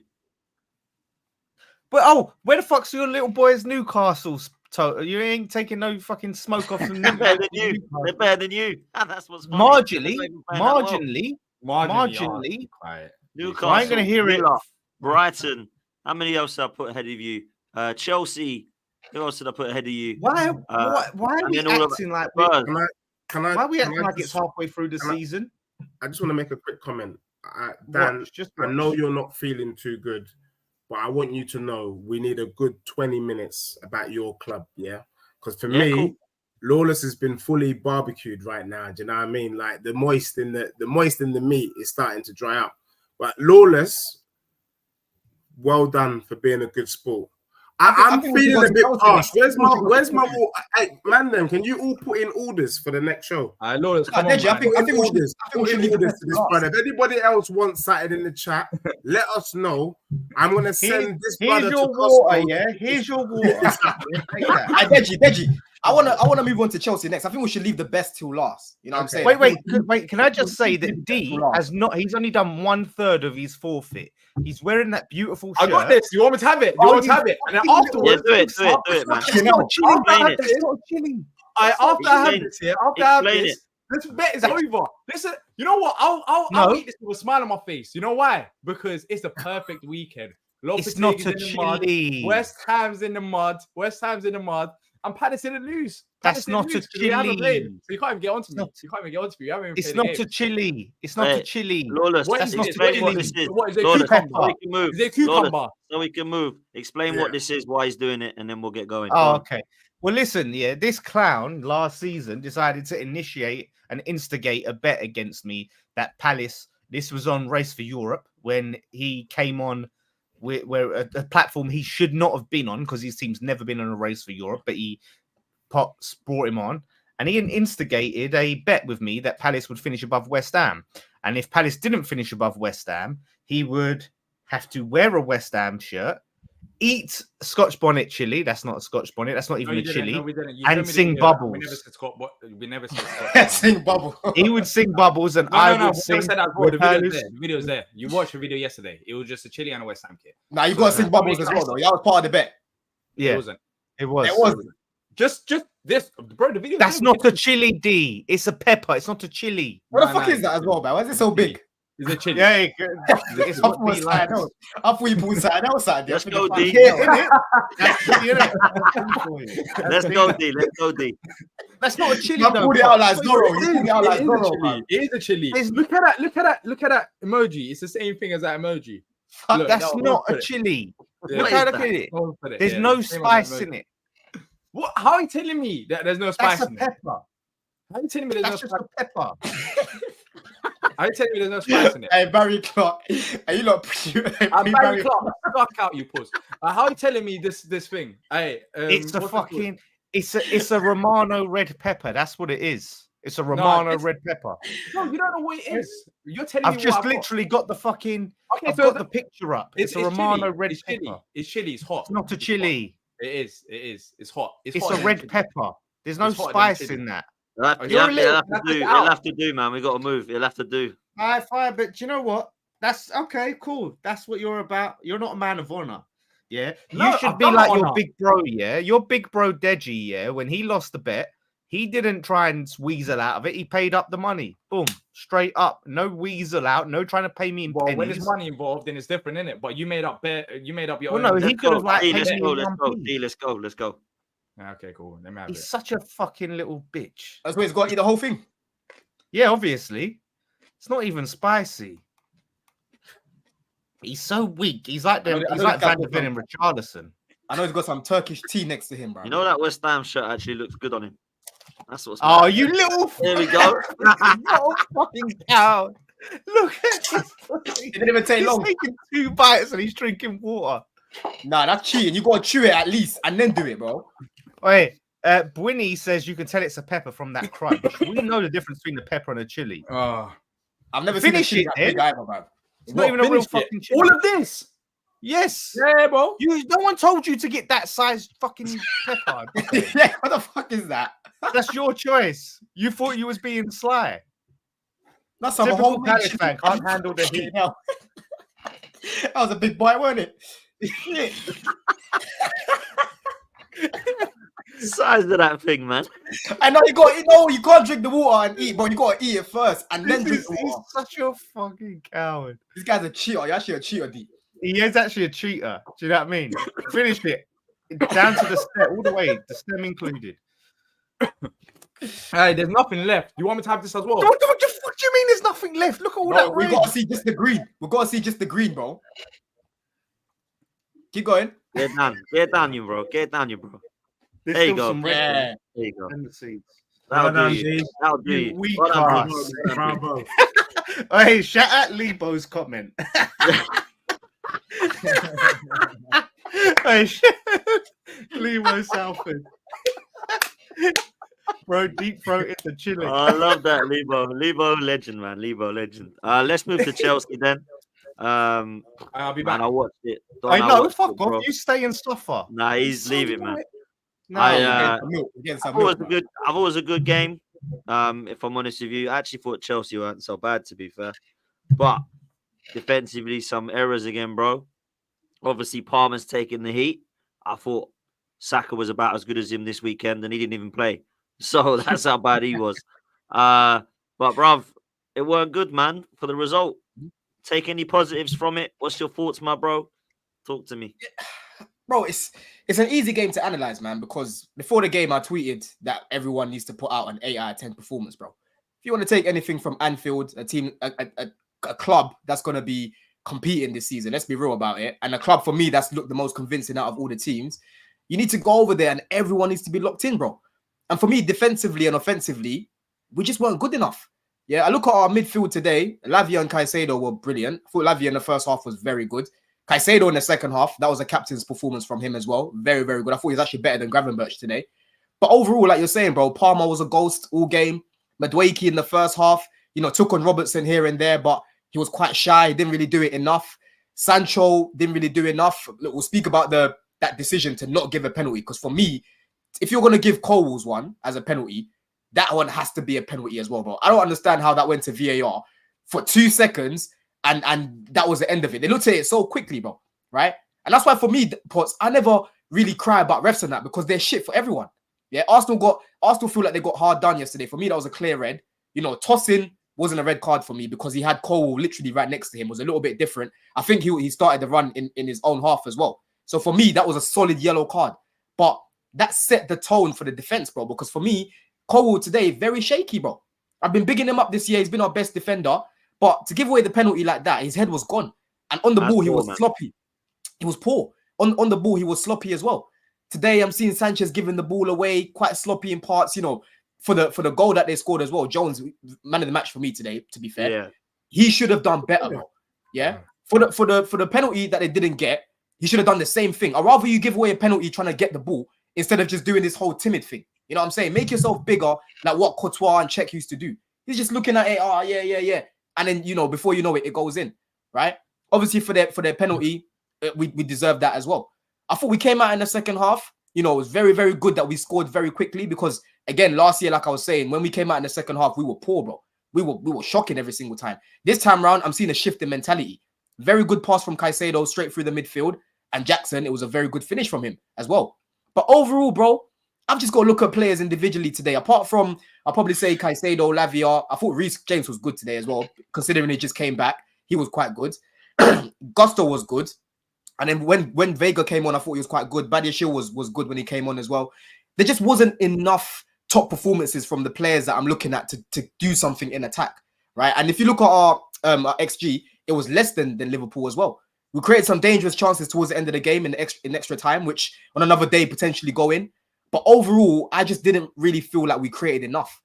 But where the fuck's your little boys Newcastle's? You ain't taking no fucking smoke off them. They're better than you. They're better than you. And that's what's marginally. Newcastle. I ain't gonna hear it. Brighton. How many else I put ahead of you? Chelsea. Who else did I put ahead of you? Why are we acting like Spurs. why are we acting like it's halfway through the season? I just want to make a quick comment. Dan, I know you're not feeling too good, but I want you to know we need a good 20 minutes about your club, yeah? Because for me, cool. Lawless has been fully barbecued right now. Do you know what I mean? Like the moist in the meat is starting to dry up. But Lawless, well done for being a good sport. I'm feeling a bit harsh. Where's my hey, man? Then can you all put in orders for the next show? Lawless, come on, Deji, I think we should leave orders to this brother. If anybody else wants something in the chat, let us know. I'm gonna send this brother to Costco. Yeah, here's your water. Deji. I wanna move on to Chelsea next. I think we should leave the best till last. You know what I'm saying? Wait. Can I just say that D has not? He's only done 1/3 of his forfeit. He's wearing that beautiful shirt. I got this. You want me to have it? You want me to have it? And then afterwards, do it, man. It's not chilling. After I have this, this bet is over. Listen, you know what? I'll eat this with a smile on my face. You know why? Because it's the perfect weekend. It's not a chilly. West Ham's in the mud. And Palace in the news. That's not a chilly. So you can't even get onto me. It's not a chilly. It's not a chilly. Lawless, that's not explain what this is. What is it? Lawless, Cucumber? so we can move. Is it cucumber? So we can move. Explain what this is, why he's doing it, and then we'll get going. Oh, okay. Well, listen, this clown last season decided to initiate and instigate a bet against me that Palace, this was on Race for Europe, when he came on where a platform he should not have been on because his team's never been on a Race for Europe, but Pops brought him on, and he instigated a bet with me that Palace would finish above West Ham. And if Palace didn't finish above West Ham, he would have to wear a West Ham shirt, eat Scotch bonnet chili. That's not a Scotch bonnet. That's not even a chili. No, we didn't. And sing Bubbles. We never said Scotch. Sing Bubbles. He would sing Bubbles, and I would sing. The video's there. You watched the video yesterday. It was just a chili and a West Ham kit. Nah, you got to sing Bubbles as well, though. That was part of the bet. Yeah, it wasn't. It was. It wasn't. Just this, bro. The video. That's not a chili, D. It's a pepper. It's not a chili. What the fuck is that as well, man? Why is it so big? Is it chili? Yeah, it's what we like. I thought you put inside outside. Let's go, D. Let's go, D. That's not a chili. You put it out like Zorro. It is a chili. Look at that emoji. It's the same thing as that emoji. Look, that's not a chili. Look at it. There's no spice in it. What? How are you telling me that there's no spice in it? That's a pepper. How are you telling me there's no spice? spice? That's just a pepper. How are you telling me there's no spice in it? Hey, Barry Clark. Are you not? Barry Clark. Fuck out, you puss. How are you telling me this thing? Hey, it's a fucking. It's a Romano red pepper. That's what it is. It's a Romano red pepper. No, you don't know what it is. You're telling me. I've just literally got the fucking. Okay, I've got the picture up. It's a Romano red pepper. It's chili. It's hot. It's not a chili. It is. It's hot. It's a red pepper. There's no spice in that. It'll have to do, man. We got to move. It'll have to do. High five, but do you know what? That's okay, cool. That's what you're about. You're not a man of honor. Yeah. You should be like your big bro, yeah. Your big bro Deji, yeah. When he lost the bet, he didn't try and weasel out of it. He paid up the money. Boom. Straight up. No weasel out. No trying to pay me in pennies. When there's money involved, then it's different, isn't it? But you made up your own. No, he could have like Let's go. Okay, cool. He's such a fucking little bitch. That's why he's got to eat the whole thing. Yeah, obviously. It's not even spicy. He's so weak. He's like Van der Ven and Richarlison. I know he's got some Turkish tea next to him, bro. You know that West Ham shirt actually looks good on him. That's what's. Oh, you little. There we go. Little fucking cow. Look at this. It didn't even take long. He's taking 2 bites and he's drinking water. Nah, that's cheating. You got to chew it at least and then do it, bro. Wait. Bwinny says you can tell it's a pepper from that crunch. We know the difference between the pepper and a chili. I've never seen it either, man. It's not even a real fucking chili. All of this. Yes. Yeah, bro. No one told you to get that size fucking pepper. Yeah, what the fuck is that? That's your choice. You thought you was being sly. That's a whole Palace fan can't handle the heat. That was a big bite, wasn't it? Size of that thing, man. I know you can't drink the water and eat, but you gotta eat it first and then drink the water. He's such a fucking coward. This guy's a cheater. You're actually a cheater, D. He is actually a cheater. Do you know what I mean? Finish it. down to the step, all the way, the stem included. Hey, there's nothing left. You want me to have this as well? What do you mean? There's nothing left. Look at all that We red. gotta see just the green. We gotta see just the green, bro. Keep going. Get down, you bro. Get down, you bro. There's There you still go. some red Yeah. There you go. in the seeds. That'll Well do done, you. G. That'll do you. Weak Well done, ass. bro. Bravo. Hey, shout out Lebo's comment. Hey, Lebo Southend. Bro, deep throat into chili. I love that, Lebo. Lebo legend, man. Lebo legend. Let's move to Chelsea then. I'll be back. Man, I watched it. I know, watched fuck it, off. bro. You stay and suffer. Nah, he's leaving, man. No, I Against thought it was a good game. If I'm honest with you, I actually thought Chelsea weren't so bad, to be fair. But defensively, some errors again, bro. Obviously, Palmer's taking the heat. I thought Saka was about as good as him this weekend, and he didn't even play. So that's how bad he was. But bruv, it weren't good, man, for the result. Take any positives from it. What's your thoughts, my bro? Talk to me. Bro, it's an easy game to analyze, man, because before the game I tweeted that everyone needs to put out an 8 out of 10 performance, bro. If you want to take anything from Anfield, a team, a club that's going to be competing this season, let's be real about it, and a club for me that's looked the most convincing out of all the teams, you need to go over there and everyone needs to be locked in, bro. And for me, defensively and offensively, we just weren't good enough. Yeah, I look at our midfield today. Lavia and Caicedo were brilliant. I thought Lavia in the first half was very good. Caicedo in the second half, that was a captain's performance from him as well. Very, very good. I thought he was actually better than Gravenberch today. But overall, like you're saying, bro, Palmer was a ghost all game. Madueke in the first half, took on Robertson here and there, but he was quite shy. He didn't really do it enough. Sancho didn't really do enough. Look, we'll speak about that decision to not give a penalty, because for me, if you're going to give Coles one as a penalty, that one has to be a penalty as well, bro. I don't understand how that went to VAR for 2 seconds and that was the end of it. They looked at it so quickly, bro, right? And that's why for me, Potts, I never really cry about refs and that, because they're shit for everyone. Yeah, Arsenal feel like they got hard done yesterday. For me, that was a clear red. Tossing wasn't a red card for me because he had Cole literally right next to him. It was a little bit different. I think he started the run in his own half as well. So for me, that was a solid yellow card. But that set the tone for the defense, bro, because for me, Cole today, very shaky, bro. I've been bigging him up this year. He's been our best defender. But to give away the penalty like that, his head was gone. And on the ball, he was sloppy. He was poor. On the ball, he was sloppy as well. Today, I'm seeing Sanchez giving the ball away, quite sloppy in parts, for the goal that they scored as well. Jones, man of the match for me today, to be fair. Yeah. He should have done better, bro. Yeah. For the penalty that they didn't get, he should have done the same thing. I'd rather you give away a penalty trying to get the ball instead of just doing this whole timid thing. You know what I'm saying? Make yourself bigger, like what Courtois and Czech used to do. He's just looking at it, yeah. And then, before you know it, it goes in, right? Obviously, for their penalty, we deserved that as well. I thought we came out in the second half. It was very, very good that we scored very quickly because, again, last year, like I was saying, when we came out in the second half, we were poor, bro. We were shocking every single time. This time around, I'm seeing a shift in mentality. Very good pass from Caicedo straight through the midfield. And Jackson, it was a very good finish from him as well. But overall, bro, I've just got to look at players individually today. Apart from, I'll probably say Caicedo, Lavia. I thought Reece James was good today as well, considering he just came back. He was quite good. Gusto was good. And then when Vega came on, I thought he was quite good. Badiashile was good when he came on as well. There just wasn't enough top performances from the players that I'm looking at to do something in attack, right? And if you look at our XG, it was less than Liverpool as well. We created some dangerous chances towards the end of the game in extra time, which on another day potentially go in. But overall, I just didn't really feel like we created enough.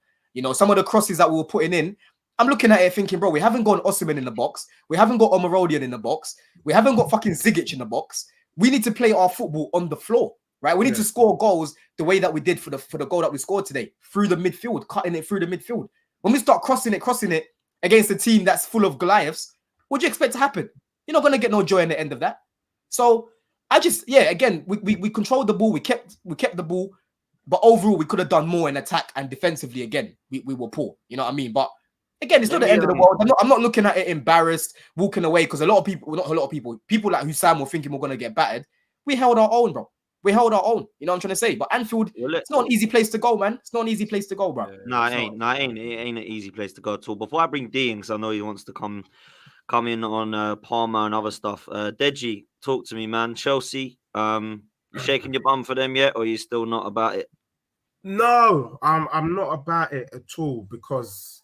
Some of the crosses that we were putting in, I'm looking at it thinking, bro, we haven't got Osimhen in the box. We haven't got Omarodian in the box. We haven't got fucking Zigic in the box. We need to play our football on the floor, right? We need to score goals the way that we did for the goal that we scored today, through the midfield, cutting it through the midfield. When we start crossing it against a team that's full of Goliaths, what do you expect to happen? You're not going to get no joy in the end of that. So I just, again, we controlled the ball. We kept the ball. But overall, we could have done more in attack and defensively. Again, we were poor. You know what I mean? But again, it's not the end of the world. I'm not looking at it embarrassed, walking away, because not a lot of people like Hussam were thinking we're going to get battered. We held our own, bro. We held our own. You know what I'm trying to say? But Anfield, it's not an easy place to go, man. It's not an easy place to go, bro. No, it ain't. No, it ain't an easy place to go at all. Before I bring D in, because I know he wants to come in on Palmer and other stuff. Deji, talk to me, man. Chelsea, You shaking your bum for them yet, or are you still not about it? No, I'm not about it at all, because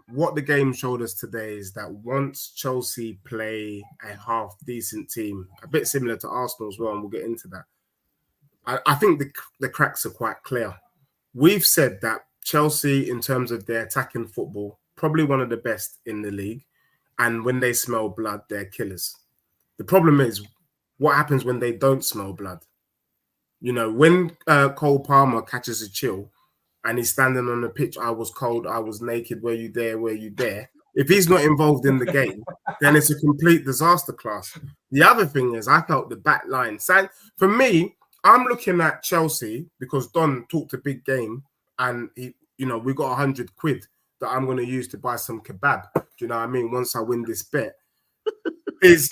what the game showed us today is that once Chelsea play a half decent team, a bit similar to Arsenal as well, and we'll get into that, I think the cracks are quite clear. We've said that Chelsea, in terms of their attacking football, probably one of the best in the league, and when they smell blood, they're killers. The problem is, what happens when they don't smell blood? You know, when Cole Palmer catches a chill and he's standing on the pitch, I was cold, I was naked, were you there, were you there? If he's not involved in the game, then it's a complete disaster class. The other thing is, I felt the back line. For me, I'm looking at Chelsea because Don talked a big game, and he, you know, we got £100 that I'm going to use to buy some kebab. Do you know what I mean? Once I win this bet.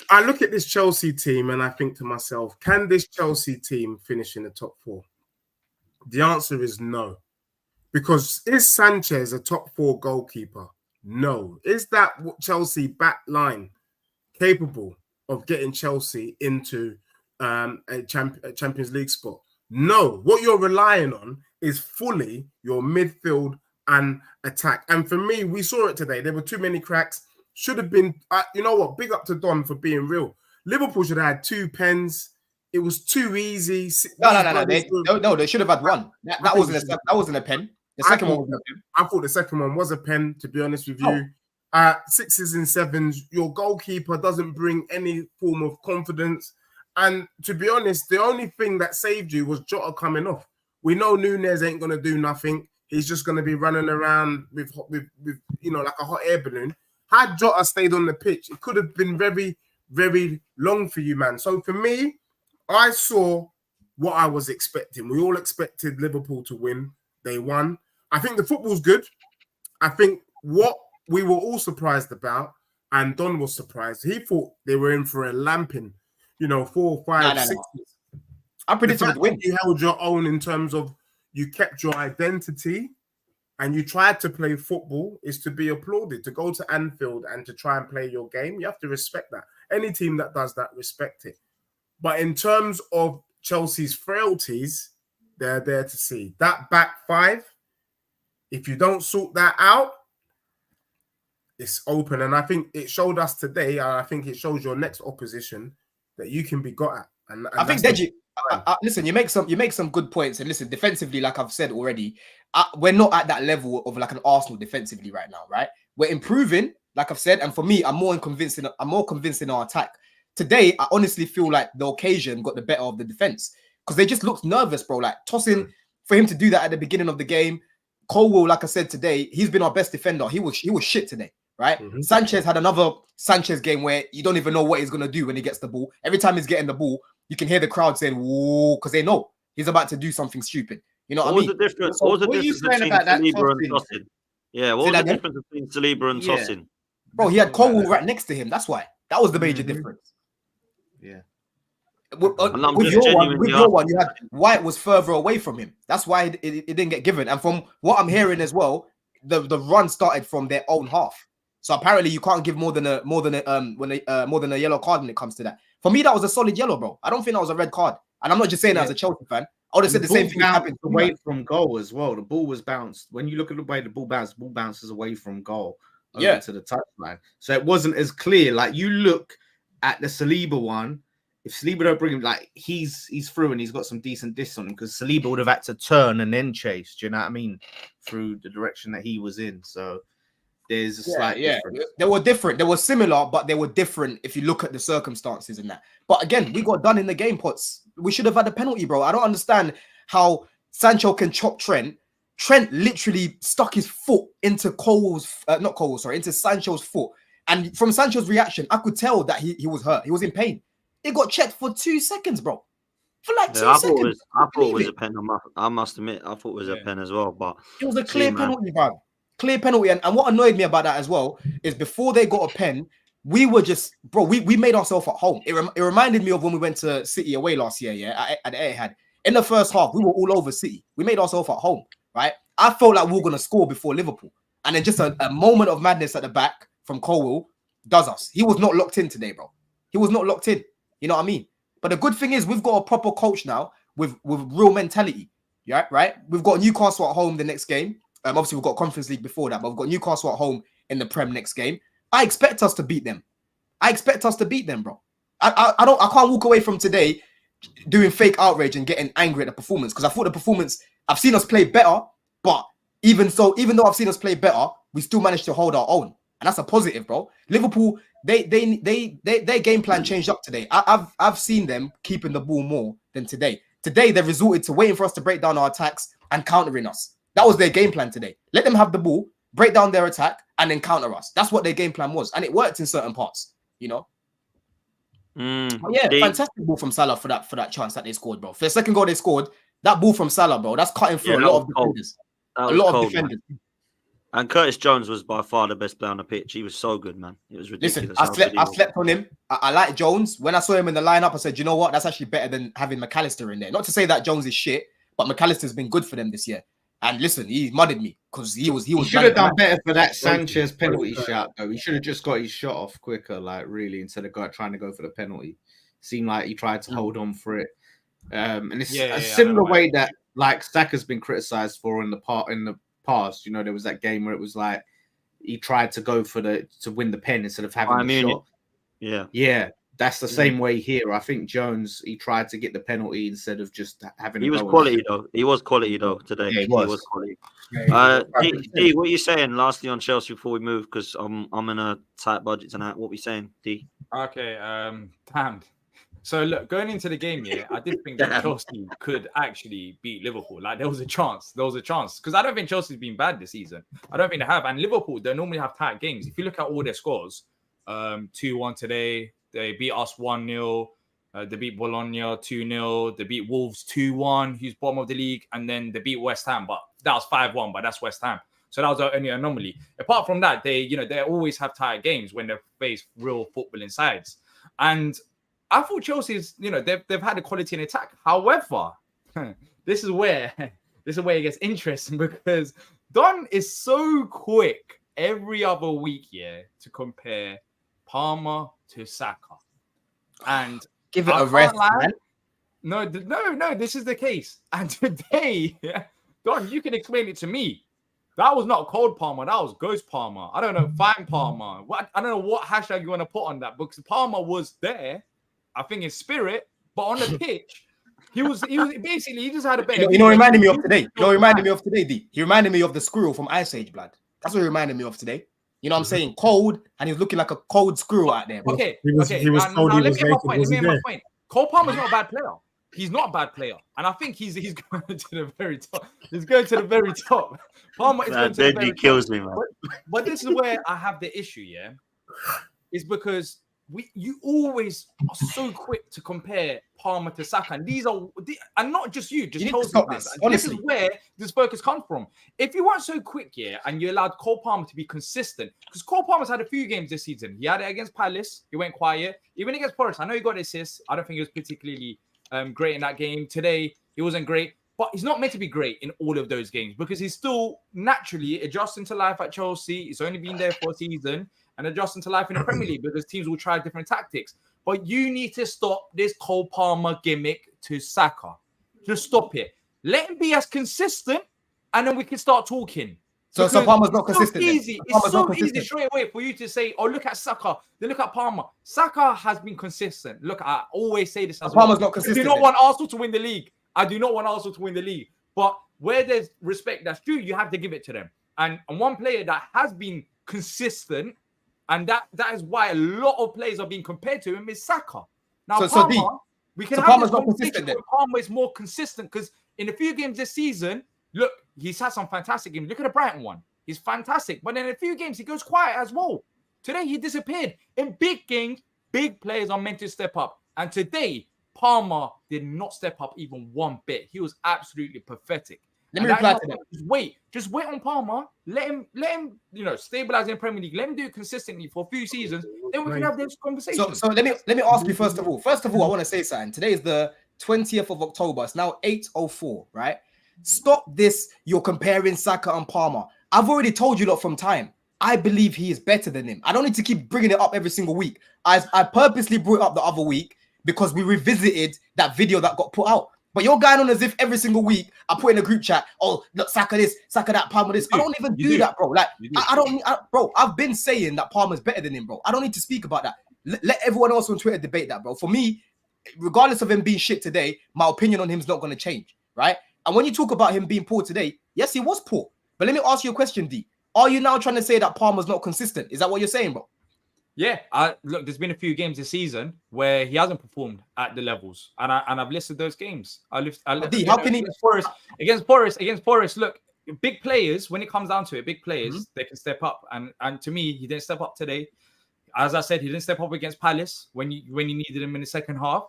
I look at this Chelsea team and I think to myself, can this Chelsea team finish in the top 4? The answer is no. Because is Sanchez a top 4 goalkeeper? No. Is that Chelsea back line capable of getting Chelsea into a Champions League spot? No. What you're relying on is fully your midfield and attack. And for me, we saw it today. There were too many cracks. Should have been, you know what? Big up to Don for being real. Liverpool should have had 2 pens. It was too easy. No. They should have had one. That wasn't a pen. The second one was a pen. I thought the second one was a pen, to be honest with you. 6s and 7s, your goalkeeper doesn't bring any form of confidence. And to be honest, the only thing that saved you was Jota coming off. We know Núñez ain't going to do nothing. He's just going to be running around with you know, like a hot air balloon. Had Jota stayed on the pitch, it could have been very, very long for you, man. So for me, I saw what I was expecting. We all expected Liverpool to win. They won. I think the football's good. I think what we were all surprised about, and Don was surprised, he thought they were in for a lamping, you know, 4, 5, 6. I predicted to win. You held your own in terms of you kept your identity and you tried to play football is to be applauded. To go to Anfield and to try and play your game, you have to respect that. Any team that does that, respect it. But in terms of Chelsea's frailties, they're there to see. That back 5, if you don't sort that out, it's open. And I think it showed us today, and I think it shows your next opposition that you can be got at. And I think, Deji, listen, you make some good points. And listen, defensively, like I've said already, we're not at that level of like an Arsenal defensively right now, right? We're improving, like I've said, and for me, I'm more convinced in our attack. Today, I honestly feel like the occasion got the better of the defense because they just looked nervous, bro. Like tossing for him to do that at the beginning of the game. Colwell, like I said today, he's been our best defender. He was shit today, right? Sanchez had another Sanchez game where you don't even know what he's gonna do when he gets the ball. Every time he's getting the ball, you can hear the crowd saying "whoa" because they know he's about to do something stupid. You know what I mean? What was the difference between Saliba and Tosin? Yeah, what was the difference between Saliba and Tosin? Bro, he had Colwell right next to him. That's why. That was the major difference. Yeah. With your one, you had White was further away from him. That's why it didn't get given. And from what I'm hearing as well, the run started from their own half. So apparently you can't give more than a yellow card when it comes to that. For me, that was a solid yellow, bro. I don't think that was a red card. And I'm not just saying that as a Chelsea fan. I would have said the same thing happened away from goal as well. The ball was bounced. When you look at the way the ball bounces away from goal over to the touchline. So it wasn't as clear. Like you look at the Saliba one, if Saliba don't bring him, like he's through and he's got some decent distance on him because Saliba would have had to turn and then chase. Do you know what I mean? Through the direction that he was in. So there's a slight difference. They were different. They were similar, but they were different if you look at the circumstances and that. But again, we got done in the game, Potts. We should have had a penalty, bro. I don't understand how Sancho can chop Trent. Trent literally stuck his foot into into Sancho's foot. And from Sancho's reaction, I could tell that he was hurt. He was in pain. It got checked for 2 seconds, bro. For like 2 seconds. I thought it was a pen. I must admit, I thought it was a pen as well. But it was a clear penalty, bro. Clear penalty. And what annoyed me about that as well is before they got a pen, we were just, bro, we made ourselves at home. It reminded me of when we went to City away last year, at Etihad. In the first half, we were all over City. We made ourselves at home, right? I felt like we were going to score before Liverpool. And then just a moment of madness at the back from Colwell does us. He was not locked in today, bro. He was not locked in. You know what I mean? But the good thing is we've got a proper coach now with real mentality. Yeah, right. We've got Newcastle at home the next game. Obviously we've got Conference League before that, but we've got Newcastle at home in the Prem next game. I expect us to beat them. Bro. I can't walk away from today doing fake outrage and getting angry at the performance, because I thought the performance, I've seen us play better, but even though I've seen us play better, we still managed to hold our own, and that's a positive, bro. Liverpool, their game plan changed up today. I've seen them keeping the ball more than today. Today they resorted to waiting for us to break down our attacks and countering us. That was their game plan today. Let them have the ball, break down their attack, and then counter us. That's what their game plan was, and it worked in certain parts, you know. Fantastic ball from Salah for that chance that they scored, bro. For the second goal they scored, that ball from Salah, bro, that's cutting through a lot of defenders. Man. And Curtis Jones was by far the best player on the pitch. He was so good, man. It was ridiculous. Listen, I slept on him. I like Jones. When I saw him in the lineup, I said, you know what? That's actually better than having McAllister in there. Not to say that Jones is shit, but McAllister's been good for them this year. And listen, he mudded me because he should have done better for that Sanchez penalty shot, though. He should have just got his shot off quicker, like really, instead of trying to go for the penalty. Seemed like he tried to hold on for it. And it's a similar way that like Saka's been criticized for in the past. You know, there was that game where it was like he tried to go for to win the pen instead of having the shot. Yeah. That's the same way here. I think Jones, he tried to get the penalty instead of just having. He was quality though. He was quality though today. Yeah, he was quality. D, what are you saying? Lastly on Chelsea before we move, because I'm in a tight budget tonight. What are we saying, D? Okay, damn. So look, going into the game, I did think that Chelsea could actually beat Liverpool. Like there was a chance, because I don't think Chelsea's been bad this season. I don't think they have. And Liverpool, they normally have tight games. If you look at all their scores, 2-1 today. They beat us 1-0. They beat Bologna 2-0. They beat Wolves 2-1, who's bottom of the league. And then they beat West Ham, but that was 5-1, but that's West Ham. So that was the only anomaly. Apart from that, they always have tight games when they face real footballing sides. And I thought Chelsea's, they've had a quality in attack. However, this is where it gets interesting, because Don is so quick every other week, to compare Palmer to Saka, and give it a rest, man. No, this is the case. And today, Don, you can explain it to me. That was not cold Palmer, that was ghost Palmer. I don't know, fine Palmer. I don't know what hashtag you want to put on that, because Palmer was there, I think in spirit, but on the pitch, he was basically, he just had a better. You know, reminded me of today. D. He reminded me of the squirrel from Ice Age, blood. That's what he reminded me of today. You know what I'm saying? Cold, and he was looking like a cold squirrel out there. Bro. Okay. Let me get my point. Cole Palmer's not a bad player. He's not a bad player. And I think he's going to the very top. He's going to the very top. Palmer is going to the very kills top. Me, man. But this is where I have the issue, is because you always are so quick to compare Palmer to Saka, and and not just you Chelsea fans. This is where this focus comes from. If you weren't so quick, and you allowed Cole Palmer to be consistent, because Cole Palmer's had a few games this season. He had it against Palace, he went quiet. Even against Forest, I know he got assists. I don't think he was particularly great in that game. Today, he wasn't great, but he's not meant to be great in all of those games, because he's still naturally adjusting to life at Chelsea. He's only been there for a season, and adjusting to life in the Premier League, because teams will try different tactics. But you need to stop this Cole Palmer gimmick to Saka. Just stop it. Let him be as consistent, and then we can start talking. So Palmer's not consistent. It's so easy straight away for you to say, oh, look at Saka, then look at Palmer. Saka has been consistent. Look, I always say this as well. Palmer's not consistent. I do not want Arsenal to win the league. But where there's respect that's due, you have to give it to them. And one player that has been consistent, and that is why a lot of players are being compared to him, is Saka. Now, Palmer, we can have Palmer's not consistent then. Palmer is more consistent, because in a few games this season, look, he's had some fantastic games. Look at the Brighton one. He's fantastic. But in a few games, he goes quiet as well. Today, he disappeared. In big games, big players are meant to step up. And today, Palmer did not step up even one bit. He was absolutely pathetic. Let me reply to that. Just wait on Palmer. Let him, stabilize in the Premier League. Let him do it consistently for a few seasons. Then we can have this conversation. So let me ask you first of all. I want to say something. Today is the 20th of October. It's now 8:04, right? Stop this. You're comparing Saka and Palmer. I've already told you lot from time. I believe he is better than him. I don't need to keep bringing it up every single week. I purposely brought it up the other week because we revisited that video that got put out. But you're going on as if every single week I put in a group chat, oh, look, Saka this, Saka that, Palmer this. I don't even do that, bro. Like, bro, I've been saying that Palmer's better than him, bro. I don't need to speak about that. Let everyone else on Twitter debate that, bro. For me, regardless of him being shit today, my opinion on him is not going to change, right? And when you talk about him being poor today, yes, he was poor. But let me ask you a question, D. Are you now trying to say that Palmer's not consistent? Is that what you're saying, bro? Yeah, look, there's been a few games this season where he hasn't performed at the levels, and I've listed those games. Against Forest? Look, big players. When it comes down to it, big players they can step up, and to me, he didn't step up today. As I said, he didn't step up against Palace when you needed him in the second half,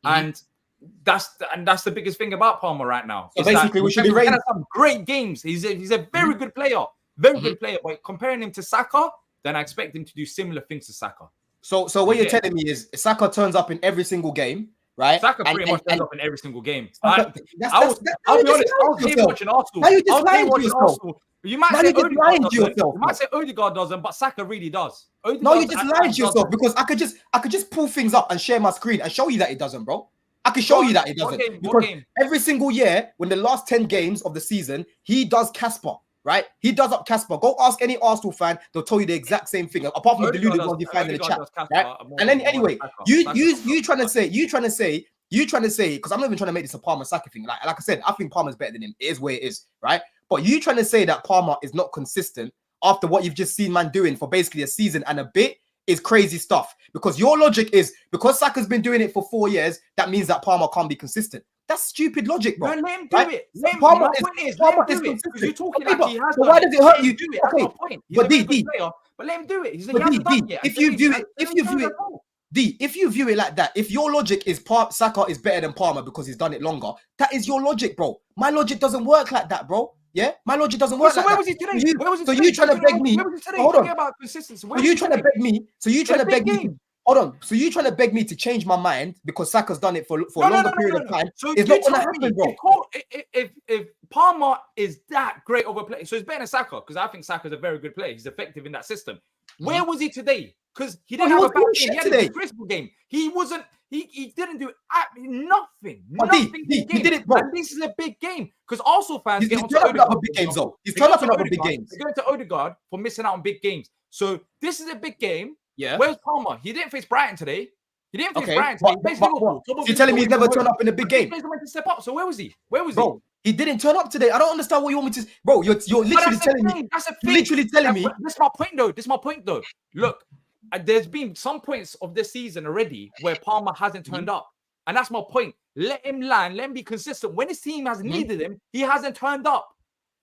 and that's the biggest thing about Palmer right now. So basically, we should be rating some great games. He's a very good player, good player. But comparing him to Saka, then I expect him to do similar things to Saka. So what you're telling me is Saka turns up in every single game, right? Saka pretty much turns up in every single game. I'll be honest. I was watching Arsenal. Now you just lying to yourself. You might say Odegaard doesn't, but Saka really does. No, you just lying to yourself because I could just pull things up and share my screen and show you that it doesn't, bro. I can show you that it doesn't. Because every single year, when the last 10 games of the season, he does Casper. Right, he does up Casper. Go ask any Arsenal fan; they'll tell you the exact same thing. Apart from the deluded ones you find in the chat, right? And then anyway, you trying to say, because I'm not even trying to make this a Palmer Saka thing. Like I said, I think Palmer's better than him. It is where it is, right? But you trying to say that Palmer is not consistent after what you've just seen man doing for basically a season and a bit is crazy stuff. Because your logic is because Saka's been doing it for 4 years, that means that Palmer can't be consistent. That's stupid logic, bro. Let him do it. Palmer is consistent. You're talking like he has. So why does it hurt you? Okay, but D, but let him do it. He's a young man. If you view it like that, if your logic is Saka is better than Palmer because he's done it longer, that is your logic, bro. My logic doesn't work like that, bro. Yeah, my logic doesn't work. So where was he today? So you trying to beg me? Hold on. About consistency. So you trying to beg me? So you trying to beg me? Hold on. So you trying to beg me to change my mind because Saka's done it for a longer period of time? So it's not going to happen, bro. If Palmer is that great of a player, so it's better than Saka because I think Saka's a very good player. He's effective in that system. Where was he today? Because he didn't have a bad game. He had a disgraceful game. He wasn't. He didn't do nothing. He did it, bro. And this is a big game because Arsenal fans he's turned up in big games, though. He's turned up in other big games. They're going to Odegaard for missing out on big games. So this is a big game. Yeah. Where's Palmer? He didn't face Brighton today. He didn't face Brighton today. You're telling me he's never turned up in a big game? He's meant to step up. So where was he? Bro, he didn't turn up today. I don't understand what you want me to. Bro, you're literally telling me. That's a thing. You're literally telling me. This is my point though. Look, there's been some points of this season already where Palmer hasn't turned up, and that's my point. Let him land. Let him be consistent. When his team has needed him, he hasn't turned up.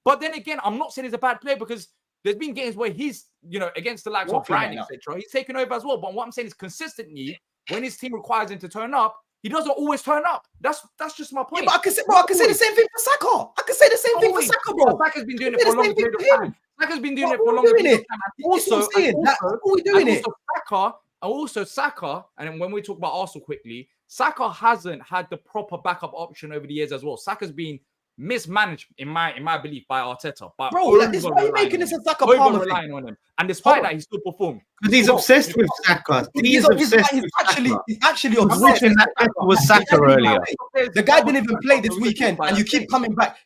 But then again, I'm not saying he's a bad player because there's been games where he's, against the likes of Brian, etc. He's taken over as well. But what I'm saying is consistently, when his team requires him to turn up, he doesn't always turn up. That's just my point. Yeah, but I can say the same thing for Saka. I can say the same thing for Saka, bro. Saka's been doing it for a long period of time. Saka's been doing it for a long period of time. Also Saka, and then when we talk about Arsenal quickly, Saka hasn't had the proper backup option over the years as well. Saka's been mismanaged in my belief by Arteta. But bro, why are you making this a Saka Palmer relying on him? And despite that, he still performed. Because he's obsessed with Saka. He's actually obsessed. That was Saka earlier. The guy didn't even play this weekend, and you keep coming back.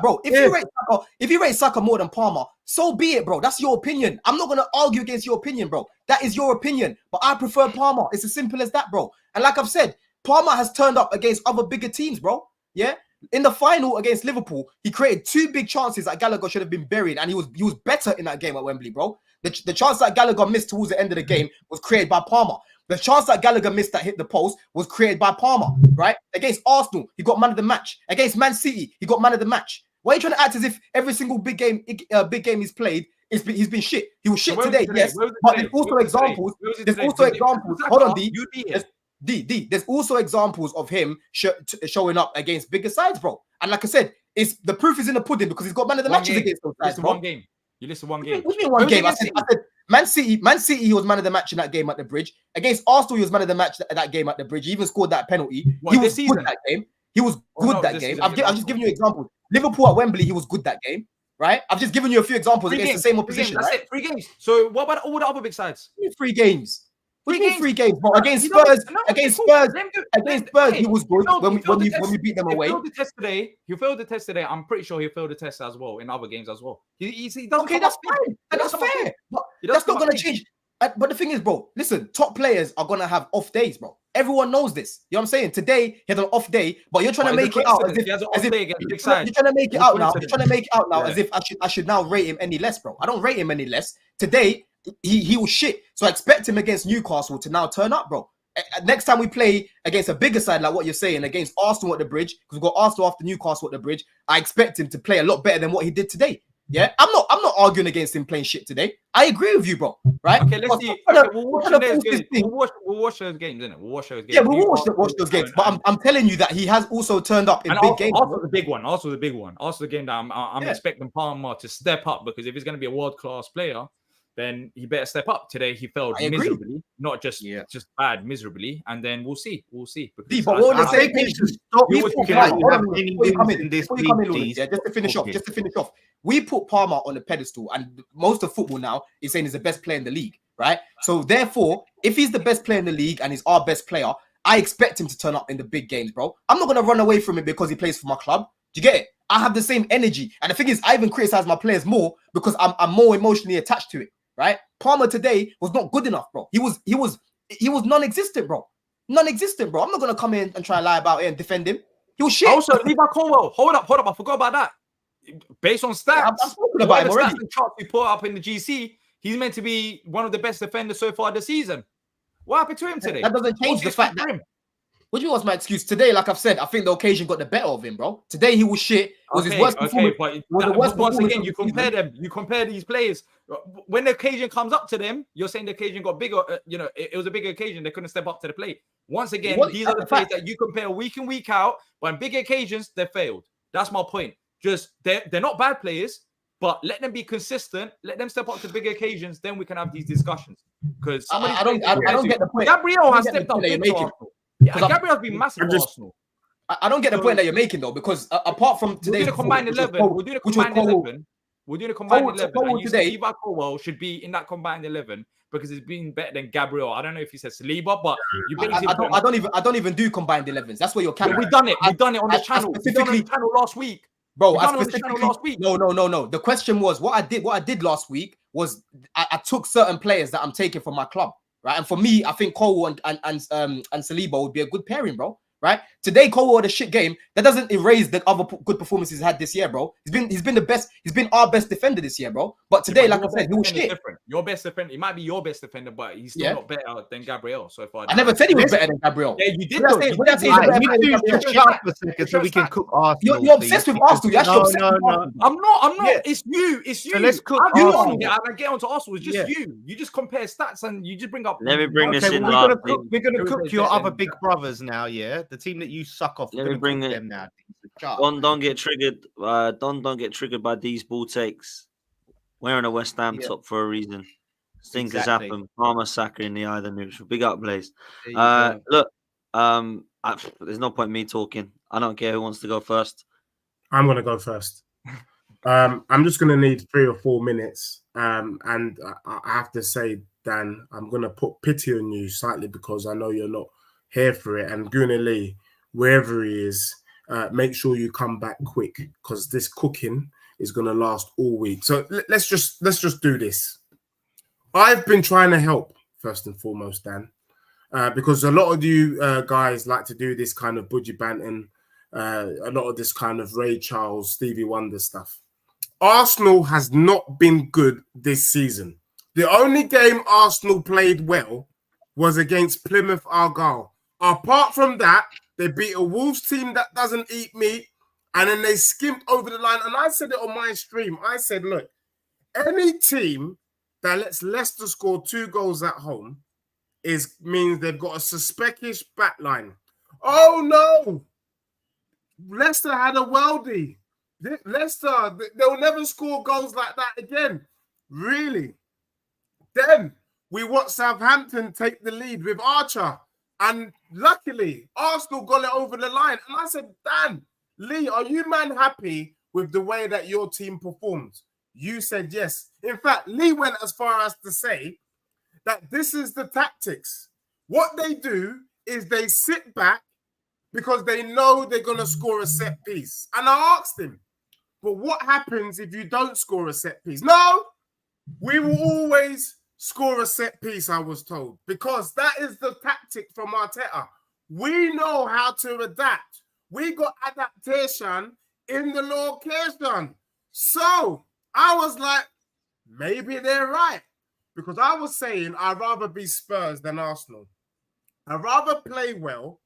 Bro. If you rate Saka more than Palmer, so be it, bro. That's your opinion. I'm not gonna argue against your opinion, bro. That is your opinion. But I prefer Palmer. It's as simple as that, bro. And like I've said, Palmer has turned up against other bigger teams, bro. Yeah. In the final against Liverpool, he created 2 big chances that Gallagher should have been buried, and he was better in that game at Wembley, bro. The chance that Gallagher missed towards the end of the game was created by Palmer. The chance that Gallagher missed that hit the post was created by Palmer, right? Against Arsenal, he got man of the match. Against Man City, he got man of the match. Why are you trying to act as if every single big game he's played, he's been shit? He was shit today, yes. But there's also examples. Hold on, D. There's also examples of him showing up against bigger sides, bro. And like I said, the proof is in the pudding because he's got man of the matches against those sides, bro. You listen one game. What do you mean one game? I said Man City, he was man of the match in that game at the Bridge. Against Arsenal, he was man of the match that game at the Bridge. He even scored that penalty. He was good that game. He was good that game. I'm just giving you examples. Liverpool at Wembley, he was good that game, right? I've just given you a few examples against the same opposition. That's it. 3 games. So what about all the other big sides? 3 games. What do you mean 3 games? But against Spurs, he was good when we beat them away. He failed the test today. He failed the test today. I'm pretty sure he failed the test as well in other games as well. He doesn't. Okay, that's fine. That's fair. But that's not going to change. But the thing is, bro, listen, top players are going to have off days, bro. Everyone knows this. You know what I'm saying? Today, he had an off day, but you're trying to make it out as if you're trying to make it out now. You're trying to make it out now as if I should now rate him any less, bro. I don't rate him any less. Today, he was shit. So I expect him against Newcastle to now turn up, bro. Next time we play against a bigger side, like what you're saying, against Arsenal at the Bridge, because we've got Arsenal after Newcastle at the Bridge, I expect him to play a lot better than what he did today. Yeah, I'm not arguing against him playing shit today. I agree with you, bro. Right? Okay, let's see. We'll watch those games. We'll watch those games, innit? We'll watch those games. Yeah, we'll watch those games. But I'm telling you that he has also turned up in big games. Also the big one. Also the game that I'm expecting Palmer to step up, because if he's going to be a world-class player, then he better step up. Today he failed miserably, not just bad, miserably, and then we'll see. Just to finish off. We put Palmer on the pedestal, and most of football now is saying he's the best player in the league, right? So therefore, if he's the best player in the league and he's our best player, I expect him to turn up in the big games, bro. I'm not gonna run away from it because he plays for my club. Do you get it? I have the same energy, and the thing is, I even criticize my players more because I'm more emotionally attached to it. Right? Palmer today was not good enough, bro. He was non-existent, bro. Non-existent, bro. I'm not gonna come in and try and lie about it and defend him. He was shit. Also, Levi Colwell. Hold up. I forgot about that. Based on stats, I'm talking about him already. The charts we put up in the GC, he's meant to be one of the best defenders so far this season. What happened to him today? That doesn't change the fact that. What do you want my excuse? Today, like I've said, I think the occasion got the better of him, bro. Today he was shit. It was his worst performance. But once again, you compare them. You compare these players. When the occasion comes up to them, you're saying the occasion got bigger. It was a bigger occasion. They couldn't step up to the plate. Once again, these are the players that you compare week in, week out. But in big occasions, they failed. That's my point. Just they're not bad players, but let them be consistent. Let them step up to big occasions. Then we can have these discussions. Because I don't get the point. Gabriel has stepped up into Arsenal. Yeah, Gabriel's been massive for Arsenal. I don't get the point that you're making, though, because apart from today's combined 11, we'll do the combined 11. We'll do the combined 11. And you say Levi Colwell should be in that combined 11 because he's been better than Gabriel. I don't know if he said Saliba, but you I don't even do combined 11s. That's where you're capping. We've done it. We've done it on the channel. Specifically, channel last week. Bro, no. The question was what I did last week was I took certain players that I'm taking from my club. Right, and for me, I think Colwell and Saliba would be a good pairing, bro. Right, today Colwell had a shit game. That doesn't erase the other good performances he's had this year, bro. He's been the best. He's been our best defender this year, bro. But today, like I said, he was shit. Different. Your best defender, he might be your best defender, but he's still not better than Gabriel so far. I never said he was better than Gabriel. Yeah, you did. So we can cook Arsenal. You're obsessed with Arsenal. No. I'm not. Yeah. It's you. So let's cook Arsenal. I get onto Arsenal. It's just you. You just compare stats and you just bring up. Let me bring this in. We're gonna cook your other big brothers now. Yeah, the team that you suck off. Let me bring it. Them now. Don't get triggered. Don't get triggered by these ball takes. Wearing a West Ham top for a reason. Things has happened. Palmer, Saka in the eye of the neutral. Big up, Blaze. Look, there's no point in me talking. I don't care who wants to go first. I'm gonna go first. I'm just gonna need 3 or 4 minutes. And I have to say, Dan, I'm gonna put pity on you slightly because I know you're not here for it. And Gunnar Lee, wherever he is, make sure you come back quick because this cooking is going to last all week. So let's just do this. I've been trying to help first and foremost, Dan, because a lot of you guys like to do this kind of budgie banting, a lot of this kind of Ray Charles, Stevie Wonder stuff. Arsenal has not been good this season. The only game Arsenal played well was against Plymouth Argyle. Apart from that, they beat a Wolves team that doesn't eat meat, and then they skimped over the line. And I said it on my stream. I said, look, any team that lets Leicester score 2 goals at home means they've got a suspectish back line. Oh, no. Leicester had a worldie. Leicester, they'll never score goals like that again. Really? Then we watched Southampton take the lead with Archer. And luckily, Arsenal got it over the line. And I said, Dan, Lee, are you man happy with the way that your team performed? You said yes. In fact, Lee went as far as to say that this is the tactics. What they do is they sit back because they know they're going to score a set piece. And I asked him, but what happens if you don't score a set piece? No, we will always score a set piece, I was told, because that is the tactic from Arteta. We know how to adapt. We got adaptation in the location. So I was like, maybe they're right. Because I was saying I'd rather be Spurs than Arsenal. I'd rather play well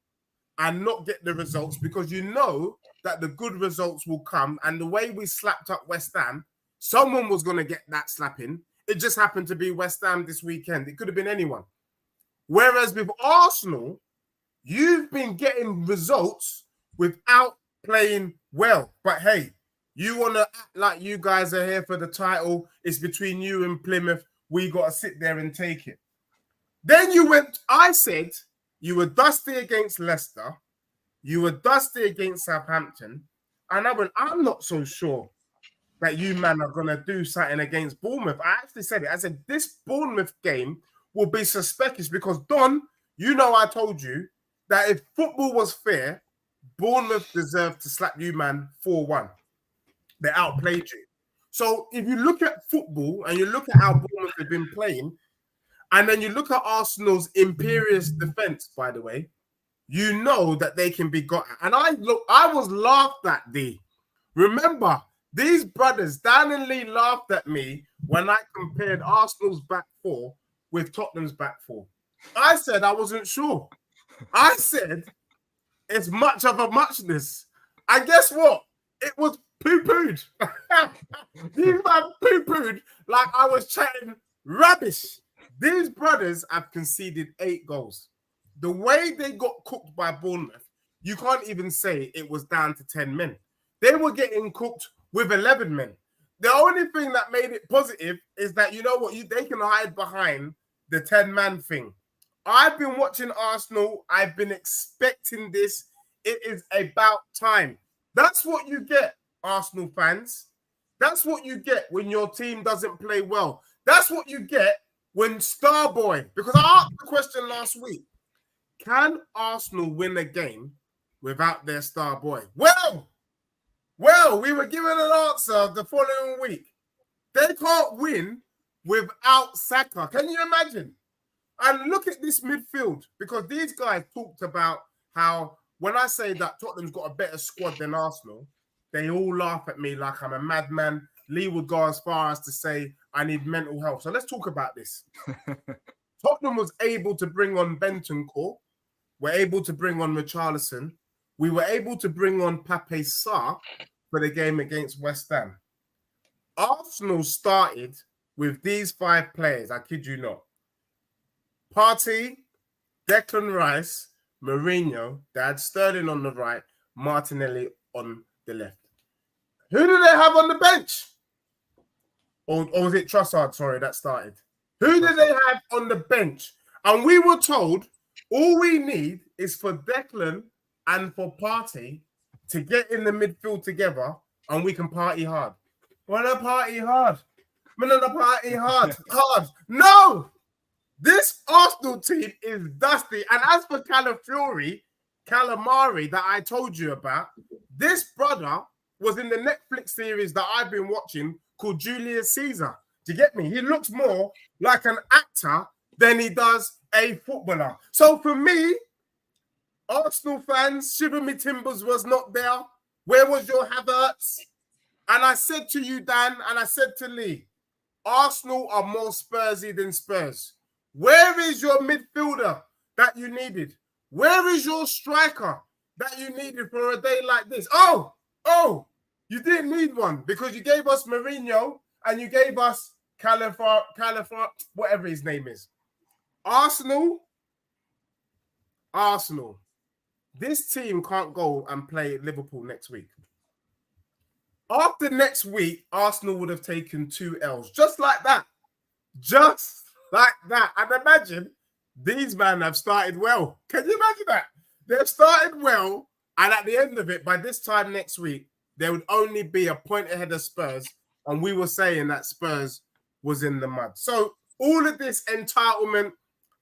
and not get the results because you know that the good results will come. And the way we slapped up West Ham, someone was going to get that slapping. It just happened to be West Ham this weekend. It could have been anyone. Whereas with Arsenal, you've been getting results without playing well. But hey, you want to act like you guys are here for the title. It's between you and Plymouth. We got to sit there and take it. Then I said you were dusty against Leicester. You were dusty against Southampton. And I went, I'm not so sure that you man are going to do something against Bournemouth. I actually said it. I said, this Bournemouth game will be suspicious because, Don, you know I told you that if football was fair, Bournemouth deserved to slap you, man, 4-1. They outplayed you. So if you look at football and you look at how Bournemouth have been playing, and then you look at Arsenal's imperious defense, by the way, you know that they can be got at. And I was laughed at, D. Remember, these brothers, Dan and Lee, laughed at me when I compared Arsenal's back four with Tottenham's back four. I said I wasn't sure. I said it's much of a muchness. And guess what? It was poo-pooed. These man poo-pooed like I was chatting rubbish. These brothers have conceded 8 goals. The way they got cooked by Bournemouth, you can't even say it was down to 10 men. They were getting cooked with 11 men. The only thing that made it positive is that, you know what, they can hide behind the 10-man thing. I've been watching Arsenal. I've been expecting this. It is about time. That's what you get, Arsenal fans. That's what you get when your team doesn't play well. That's what you get when Starboy, because I asked the question last week, can Arsenal win a game without their star boy? Well, we were given an answer the following week. They can't win without Saka. Can you imagine? And look at this midfield, because these guys talked about how when I say that Tottenham's got a better squad than Arsenal, they all laugh at me like I'm a madman. Lee would go as far as to say I need mental health. So let's talk about this. Tottenham was able to bring on Bentancur. We're able to bring on Richarlison. We were able to bring on Pape Sarr for the game against West Ham. Arsenal started with these 5 players, I kid you not. Partey, Declan Rice, Mourinho, they had Sterling on the right, Martinelli on the left. Who do they have on the bench? Or was it Trossard, sorry, that started? Who did they have on the bench? And we were told all we need is for Declan and for Partey to get in the midfield together and we can party hard. Wanna party hard? Wanna party hard? Hard. No! This Arsenal team is dusty. And as for Calamari that I told you about, this brother was in the Netflix series that I've been watching called Julius Caesar. Do you get me? He looks more like an actor than he does a footballer. So for me, Arsenal fans, Shiver Me Timbers was not there. Where was your Havertz? And I said to you, Dan, and I said to Lee, Arsenal are more Spursy than Spurs. Where is your midfielder that you needed? Where is your striker that you needed for a day like this? Oh, you didn't need one because you gave us Mourinho and you gave us Califar, whatever his name is. Arsenal. This team can't go and play Liverpool next week. After next week, Arsenal would have taken 2 L's. Just like that. Just like that. And imagine these men have started well. Can you imagine that? They've started well. And at the end of it, by this time next week, there would only be a point ahead of Spurs. And we were saying that Spurs was in the mud. So all of this entitlement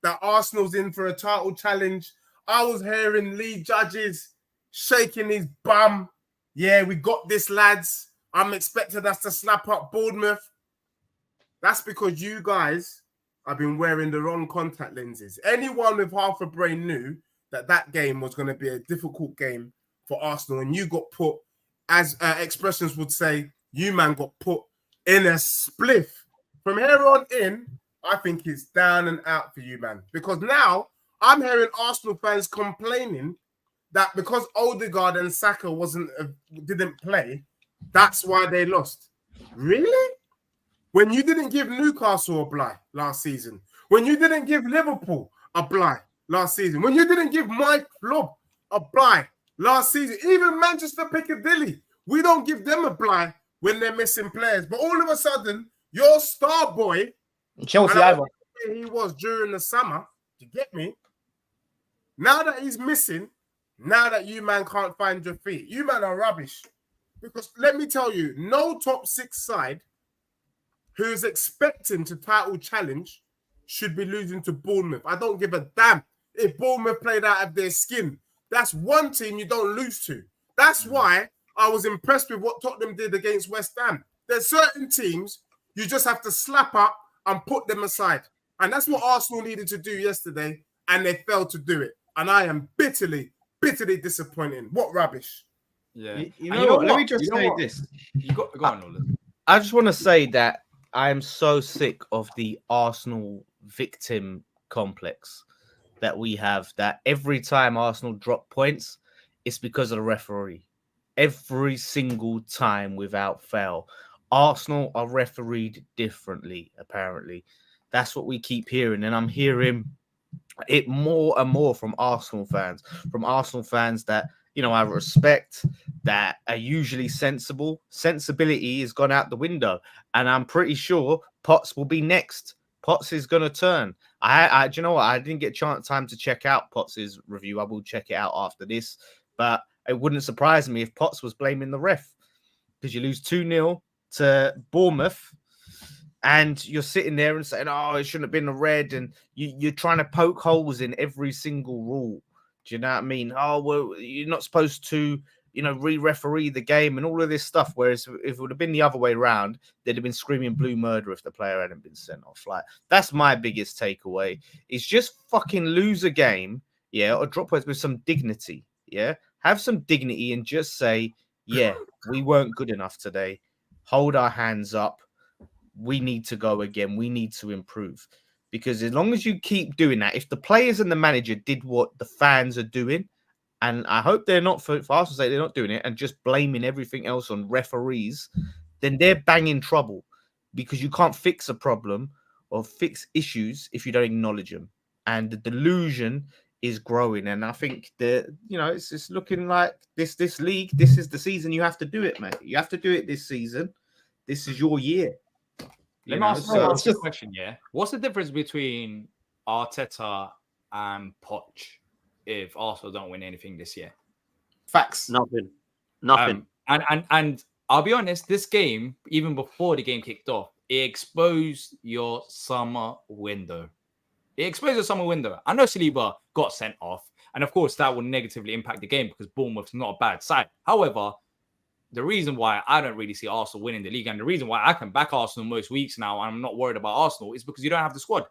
that Arsenal's in for a title challenge. I was hearing Lee Judges shaking his bum. Yeah, we got this, lads. I'm expecting us to slap up Bournemouth. That's because you guys have been wearing the wrong contact lenses. Anyone with half a brain knew that that game was going to be a difficult game for Arsenal, and you got put, as expressions would say, you man got put in a spliff. From here on in, I think it's down and out for you, man. Because now I'm hearing Arsenal fans complaining that because Odegaard and Saka didn't play, that's why they lost. Really? When you didn't give Newcastle a bye last season, when you didn't give Liverpool a bye last season, when you didn't give Mike Klopp a bye last season, even Manchester Piccadilly, we don't give them a bye when they're missing players. But all of a sudden, your star boy, Chelsea, where he was during the summer, you get me? Now that he's missing, now that you man can't find your feet, you man are rubbish. Because let me tell you, no top 6 side who's expecting to title challenge should be losing to Bournemouth. I don't give a damn if Bournemouth played out of their skin. That's one team you don't lose to. That's why I was impressed with what Tottenham did against West Ham. There's certain teams you just have to slap up and put them aside. And that's what Arsenal needed to do yesterday, and they failed to do it. And I am bitterly disappointed. What rubbish. Yeah. You know what? Let me just say this. Go on, Lawless. I just want to say that I am so sick of the Arsenal victim complex that we have, that every time Arsenal drop points, it's because of the referee. Every single time without fail. Arsenal are refereed differently, apparently. That's what we keep hearing. And I'm hearing it more and more from Arsenal fans that, you know, I respect, that are usually sensible. Sensibility has gone out the window. And I'm pretty sure Potts will be next. Potts is going to turn. Do you know what? I didn't get time to check out Potts's review. I will check it out after this. But it wouldn't surprise me if Potts was blaming the ref, because you lose 2-0 to Bournemouth and you're sitting there and saying, oh, it shouldn't have been a red. And you're trying to poke holes in every single rule. Do you know what I mean? Oh, well, you're not supposed to, you know, re-referee the game and all of this stuff. Whereas if it would have been the other way around, they'd have been screaming blue murder if the player hadn't been sent off. Like, that's my biggest takeaway. Is just fucking lose a game, yeah, or drop points with some dignity, yeah? Have some dignity and just say, yeah, we weren't good enough today. Hold our hands up. We need to go again. We need to improve. Because as long as you keep doing that, if the players and the manager did what the fans are doing, and I hope they're not, for Arsenal to say they're not doing it and just blaming everything else on referees, then they're banging trouble, because you can't fix a problem or fix issues if you don't acknowledge them. And the delusion is growing. And I think that, you know, it's looking like this league, this is the season you have to do it, mate. You have to do it this season. This is your year. Let me ask you a question, yeah? What's the difference between Arteta and Poch if Arsenal don't win anything this year? Facts. Nothing. And I'll be honest, this game, even before the game kicked off, it exposed your summer window. I know Saliba got sent off, and of course that will negatively impact the game because Bournemouth's not a bad side. However, the reason why I don't really see Arsenal winning the league, and the reason why I can back Arsenal most weeks now, and I'm not worried about Arsenal, is because you don't have the squad.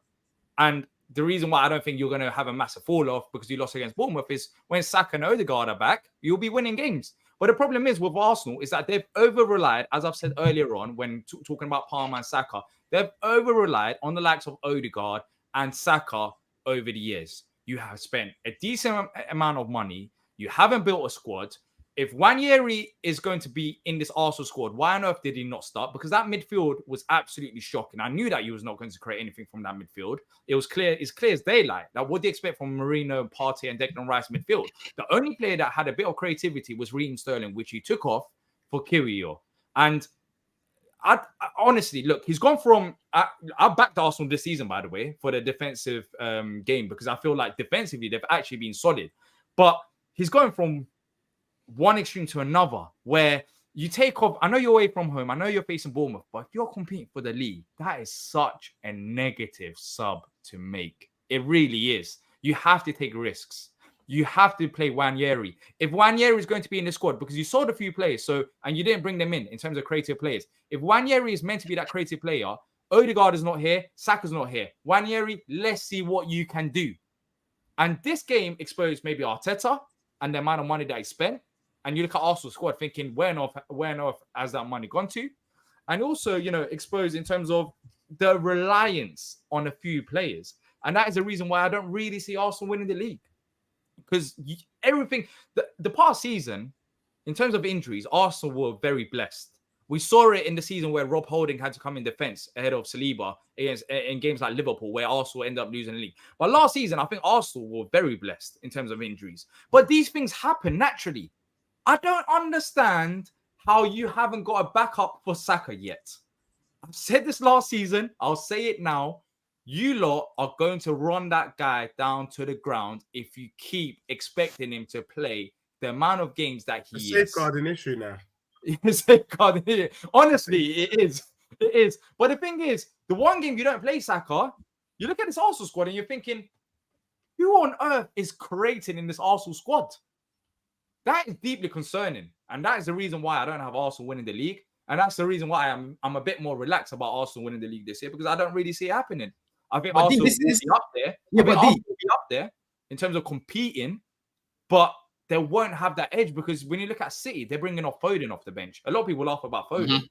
And the reason why I don't think you're going to have a massive fall-off because you lost against Bournemouth is when Saka and Odegaard are back, you'll be winning games. But the problem is with Arsenal is that they've over-relied, as I've said earlier on when talking about Palmer and Saka, they've over-relied on the likes of Odegaard and Saka over the years. You have spent a decent amount of money. You haven't built a squad. If Wanyeri is going to be in this Arsenal squad, why on earth did he not start? Because that midfield was absolutely shocking. I knew that he was not going to create anything from that midfield. It was clear as daylight. Like, what do you expect from Marino, Partey, and Declan Rice midfield? The only player that had a bit of creativity was Raheem Sterling, which he took off for Kiwior. And I honestly, look, he's gone from... I backed Arsenal this season, by the way, for the defensive game, because I feel like defensively, they've actually been solid. But he's going from one extreme to another, where you take off. I know you're away from home. I know you're facing Bournemouth, but if you're competing for the league, that is such a negative sub to make. It really is. You have to take risks. You have to play Wanyeri. If Wanyeri is going to be in the squad, because you sold a few players, and you didn't bring them in terms of creative players. If Wanyeri is meant to be that creative player, Odegaard is not here, Saka's not here. Wanyeri, let's see what you can do. And this game exposed maybe Arteta and the amount of money that he spent. And you look at Arsenal's squad thinking, where on earth has that money gone to? And also, exposed in terms of the reliance on a few players. And that is the reason why I don't really see Arsenal winning the league. Because everything, the past season, in terms of injuries, Arsenal were very blessed. We saw it in the season where Rob Holding had to come in defense ahead of Saliba in games like Liverpool, where Arsenal ended up losing the league. But last season, I think Arsenal were very blessed in terms of injuries. But these things happen naturally. I don't understand how you haven't got a backup for Saka yet. I've said this last season. I'll say it now. You lot are going to run that guy down to the ground if you keep expecting him to play the amount of games that he is. Safeguarding issue now. Honestly, it is. It is. But the thing is, the one game you don't play Saka, you look at this Arsenal squad and you're thinking, who on earth is creating in this Arsenal squad? That is deeply concerning. And that is the reason why I don't have Arsenal winning the league. And that's the reason why I'm a bit more relaxed about Arsenal winning the league this year, because I don't really see it happening. I think Arsenal will be up there. Yeah, but Arsenal will be up there in terms of competing, but they won't have that edge, because when you look at City, they're bringing off Foden off the bench. A lot of people laugh about Foden,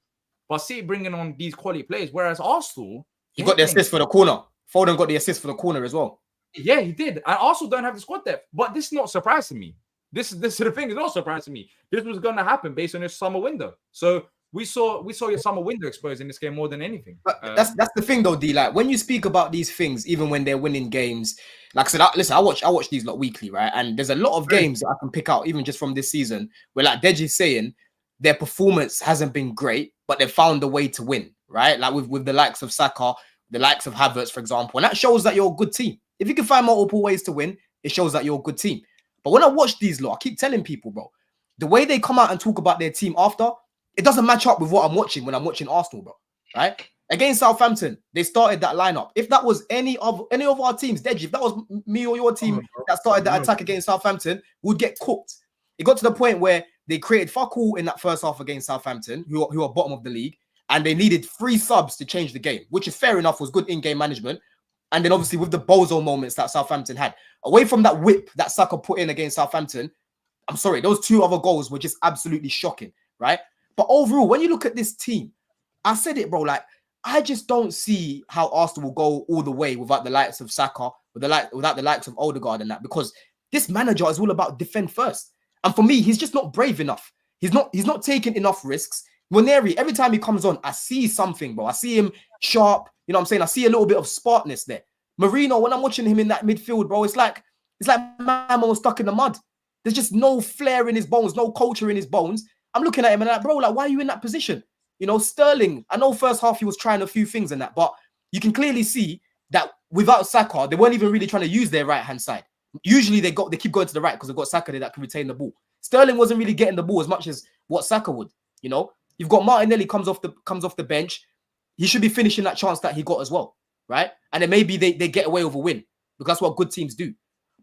but City bringing on these quality players, whereas Arsenal... He got the assist for the corner. Foden got the assist for the corner as well. Yeah, he did. And Arsenal don't have the squad depth, but this is not surprising me. This is the thing. It's not surprising me. This was going to happen based on this summer window. So we saw your summer window exposed in this game more than anything. But that's the thing though, D. Like when you speak about these things, even when they're winning games, like I said, listen, I watch these lot weekly, right? And there's a lot of games that I can pick out, even just from this season, where like Deji's saying their performance hasn't been great, but they've found a way to win, right? Like with the likes of Saka, the likes of Havertz, for example, and that shows that you're a good team. If you can find multiple ways to win, it shows that you're a good team. But when I watch these lot, I keep telling people, bro, the way they come out and talk about their team after, it doesn't match up with what I'm watching when I'm watching Arsenal, bro. Right? Against Southampton, they started that lineup. If that was any of our teams, Deji, if that was me or your team that started that attack against Southampton, we'd get cooked. It got to the point where they created fuck all in that first half against Southampton, who are bottom of the league, and they needed 3 subs to change the game, which is fair enough, was good in-game management. And then obviously with the bozo moments that Southampton had, away from that whip that Saka put in against Southampton, I'm sorry, those 2 other goals were just absolutely shocking, right? But overall, when you look at this team, I said it, bro, like, I just don't see how Arsenal will go all the way without the likes of Saka, without the likes of Odegaard and that, because this manager is all about defend first. And for me, he's just not brave enough. He's not taking enough risks. Waneri, every time he comes on, I see something, bro. I see him sharp. You know what I'm saying? I see a little bit of sparkness there. Marino, when I'm watching him in that midfield, bro, it's like man was stuck in the mud. There's just no flair in his bones, no culture in his bones. I'm looking at him and I'm like, bro, like, why are you in that position? You know, Sterling, I know first half he was trying a few things in that, but you can clearly see that without Saka, they weren't even really trying to use their right-hand side. Usually they keep going to the right because they've got Saka there that can retain the ball. Sterling wasn't really getting the ball as much as what Saka would, you know? You've got Martinelli comes off the bench. He should be finishing that chance that he got as well, right? And then maybe they get away with a win because that's what good teams do.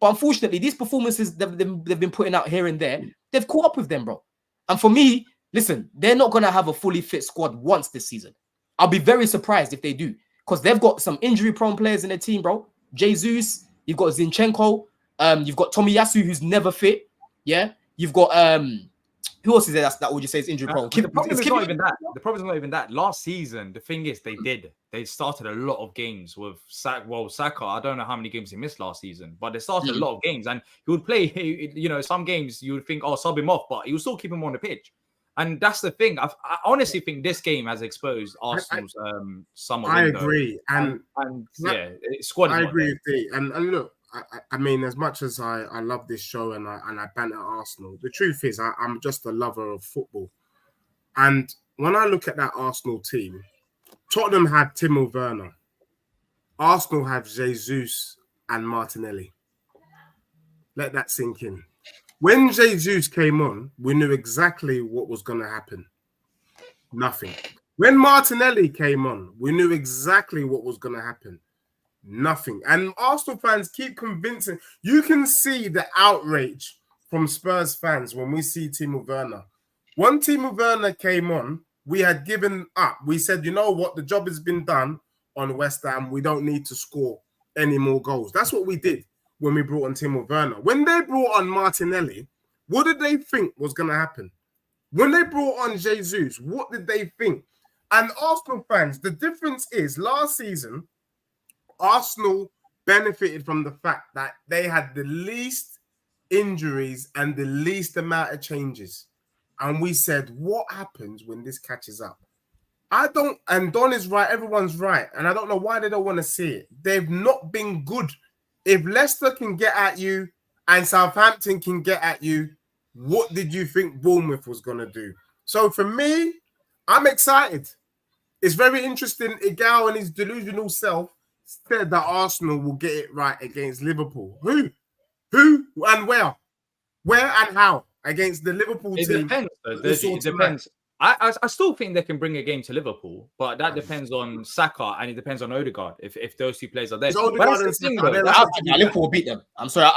But unfortunately, these performances they've been putting out here and there, they've caught up with them, bro. And for me, listen, they're not going to have a fully fit squad once this season. I'll be very surprised if they do, because they've got some injury-prone players in their team, bro. Jesus, you've got Zinchenko, you've got Tomiyasu, who's never fit. Yeah, you've got who else is there that would you say is injury-prone? The problem is not even that. The problem is not even that. Last season, the thing is, they started a lot of games with Saka. I don't know how many games he missed last season, but they started a lot of games, and he would play. You know, some games you would think, oh, sub him off, but he would still keep him on the pitch. And that's the thing. I honestly think this game has exposed Arsenal's summer window. I agree, and yeah, squad. I agree with you. And look, I mean, as much as I love this show and I banter Arsenal, the truth is I'm just a lover of football. And when I look at that Arsenal team, Tottenham had Timo Werner, Arsenal have Jesus and Martinelli. Let that sink in. When Jesus came on, we knew exactly what was going to happen. Nothing. When Martinelli came on, we knew exactly what was going to happen. Nothing. And Arsenal fans keep convincing. You can see the outrage from Spurs fans when we see Timo Werner. When Timo Werner came on, we had given up. We said, you know what? The job has been done on West Ham. We don't need to score any more goals. That's what we did when we brought on Timo Werner. When they brought on Martinelli, what did they think was going to happen? When they brought on Jesus, what did they think? And Arsenal fans, the difference is last season, Arsenal benefited from the fact that they had the least injuries and the least amount of changes. And we said, what happens when this catches up? And Don is right, everyone's right. And I don't know why they don't want to see it. They've not been good. If Leicester can get at you and Southampton can get at you, what did you think Bournemouth was going to do? So for me, I'm excited. It's very interesting. Igal and his delusional self said that Arsenal will get it right against Liverpool. Who and where? Where and how? Against the Liverpool team. It depends. It depends. I still think they can bring a game to Liverpool, but that depends on Saka and it depends on Odegaard if those two players are there. Liverpool will beat them. I'm sorry.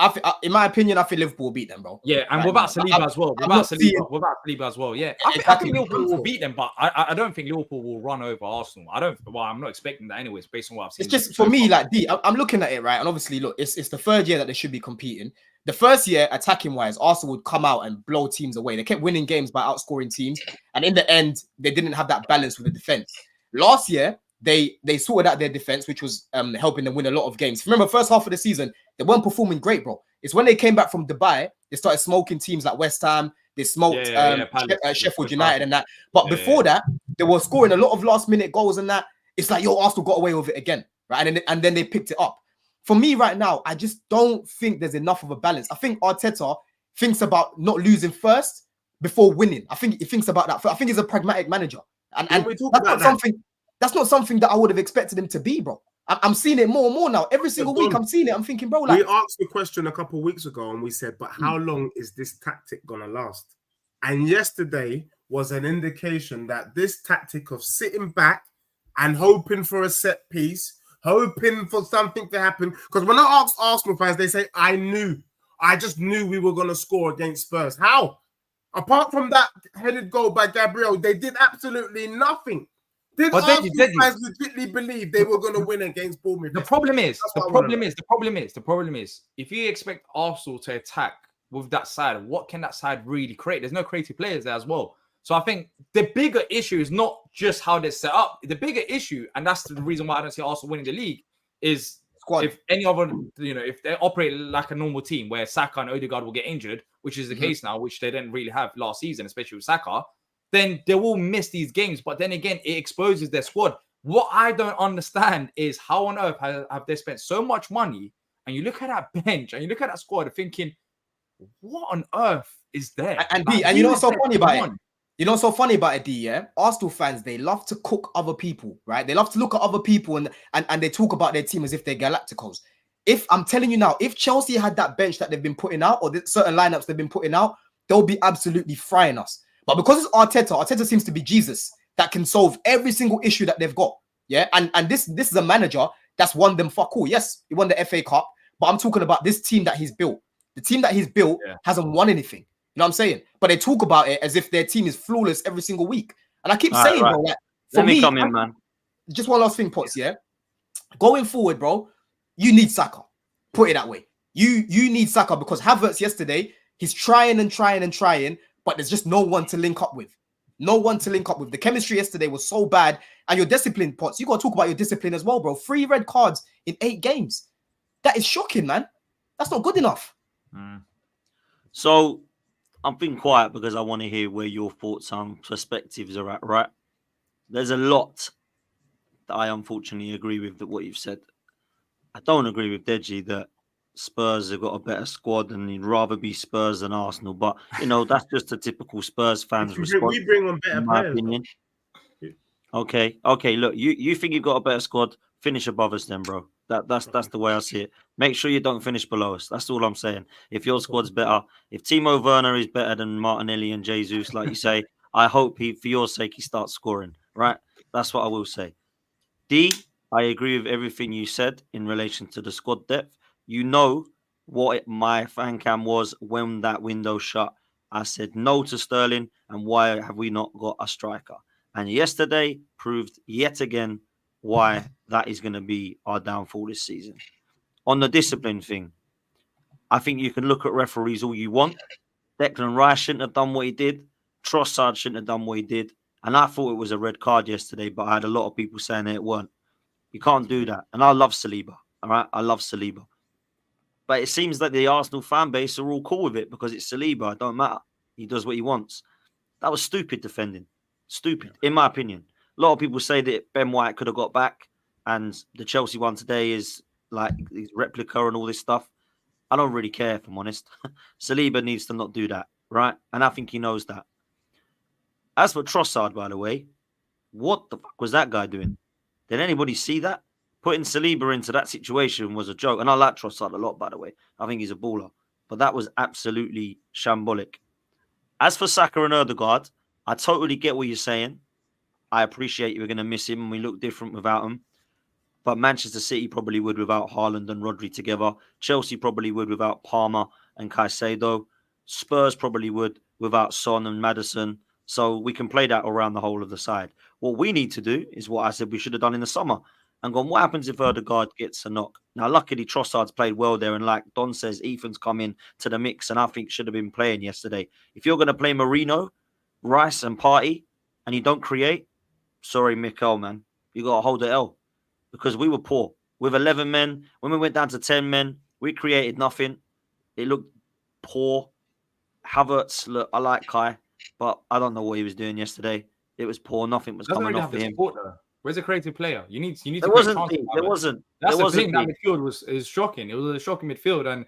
In my opinion, I think Liverpool will beat them, bro. Yeah, and without Saliba as well. Without Saliba as well. Yeah, I think Liverpool will beat them, but I don't think Liverpool will run over Arsenal. I'm not expecting that anyways, based on what I've seen. It's just for me, like I'm looking at it right, and obviously, look, it's the third year that they should be competing. The first year, attacking wise, Arsenal would come out and blow teams away. They kept winning games by outscoring teams, and in the end, they didn't have that balance with the defense. Last year, they sorted out their defense, which was helping them win a lot of games. Remember, first half of the season, they weren't performing great, bro. It's when they came back from Dubai, they started smoking teams like West Ham. They smoked Sheffield United and that. But before that, they were scoring a lot of last-minute goals and that. It's like, Arsenal got away with it again, right? And then they picked it up. For me right now, I just don't think there's enough of a balance. I think Arteta thinks about not losing first before winning. I think he thinks about that. I think he's a pragmatic manager. And that's not something that I would have expected him to be, bro. I'm seeing it more and more now. Every single week I'm seeing it. I'm thinking, bro, like... We asked the question a couple of weeks ago and we said, but how long is this tactic going to last? And yesterday was an indication that this tactic of sitting back and hoping for a set piece, hoping for something to happen. Because when I asked Arsenal fans, they say, I just knew we were going to score against Spurs. How? Apart from that headed goal by Gabriel, they did absolutely nothing. Did Arsenal fans legitimately believe they were going to win against Bournemouth? The problem is, if you expect Arsenal to attack with that side, what can that side really create? There's no creative players there as well. So I think the bigger issue is not just how they're set up. The bigger issue, and that's the reason why I don't see Arsenal winning the league, is squad. If any other, if they operate like a normal team where Saka and Odegaard will get injured, which is the case now, which they didn't really have last season, especially with Saka, then they will miss these games. But then again, it exposes their squad. What I don't understand is how on earth have they spent so much money, and you look at that bench and you look at that squad thinking, what on earth is there? And you know what's so funny about it? You know what's so funny about it, D, yeah? Arsenal fans, they love to cook other people, right? They love to look at other people and they talk about their team as if they're Galacticos. If I'm telling you now, if Chelsea had that bench that they've been putting out, or certain lineups they've been putting out, they'll be absolutely frying us. But because it's Arteta seems to be Jesus that can solve every single issue that they've got. Yeah. And this is a manager that's won them fuck all. Yes, he won the FA Cup, but I'm talking about this team that he's built. The team that he's built hasn't won anything. You know what I'm saying? But they talk about it as if their team is flawless every single week. And I keep saying, bro, like, for me, come in, man. Just one last thing, Potts, yeah? Going forward, bro, you need Saka. Put it that way. You need Saka because Havertz yesterday, he's trying, but there's just no one to link up with. No one to link up with. The chemistry yesterday was so bad. And your discipline, Potts, you got to talk about your discipline as well, bro. 3 red cards in 8 games. That is shocking, man. That's not good enough. So I'm being quiet because I want to hear where your thoughts and perspectives are at, right? There's a lot that I unfortunately agree with what you've said. I don't agree with Deji that Spurs have got a better squad and he'd rather be Spurs than Arsenal. But, that's just a typical Spurs fans response. We bring on better players. Opinion. Okay, look, you think you've got a better squad, finish above us then, bro. That's the way I see it. Make sure you don't finish below us. That's all I'm saying. If your squad's better, if Timo Werner is better than Martinelli and Jesus, like you say, I hope for your sake, he starts scoring. Right? That's what I will say. D, I agree with everything you said in relation to the squad depth. You know what my fan cam was when that window shut. I said no to Sterling, and why have we not got a striker? And yesterday proved yet again why that is going to be our downfall this season. On the discipline thing, I think you can look at referees all you want. Declan Rice shouldn't have done what he did. Trossard shouldn't have done what he did. And I thought it was a red card yesterday, but I had a lot of people saying it weren't. You can't do that. And I love Saliba. All right? I love Saliba. But it seems like the Arsenal fan base are all cool with it because it's Saliba. It don't matter. He does what he wants. That was stupid defending. Stupid, in my opinion. A lot of people say that Ben White could have got back, and the Chelsea one today is like his replica and all this stuff. I don't really care, if I'm honest. Saliba needs to not do that, right? And I think he knows that. As for Trossard, by the way, what the fuck was that guy doing? Did anybody see that? Putting Saliba into that situation was a joke. And I like Trossard a lot, by the way. I think he's a baller. But that was absolutely shambolic. As for Saka and Ødegaard, I totally get what you're saying. I appreciate you were going to miss him and we look different without him. But Manchester City probably would without Haaland and Rodri together. Chelsea probably would without Palmer and Caicedo. Spurs probably would without Son and Maddison. So we can play that around the whole of the side. What we need to do is what I said we should have done in the summer. And gone, what happens if Ødegaard gets a knock? Now, luckily, Trossard's played well there. And like Don says, Ethan's come in to the mix and I think should have been playing yesterday. If you're going to play Marino, Rice and Partey and you don't create, sorry, Mikel, man. You got to hold the L. Because we were poor. With 11 men, when we went down to 10 men, we created nothing. It looked poor. Havertz, look, I like Kai, but I don't know what he was doing yesterday. It was poor. Nothing was coming off of him. Where's a creative player? You need to. There wasn't. That's the thing. That midfield is shocking. It was a shocking midfield,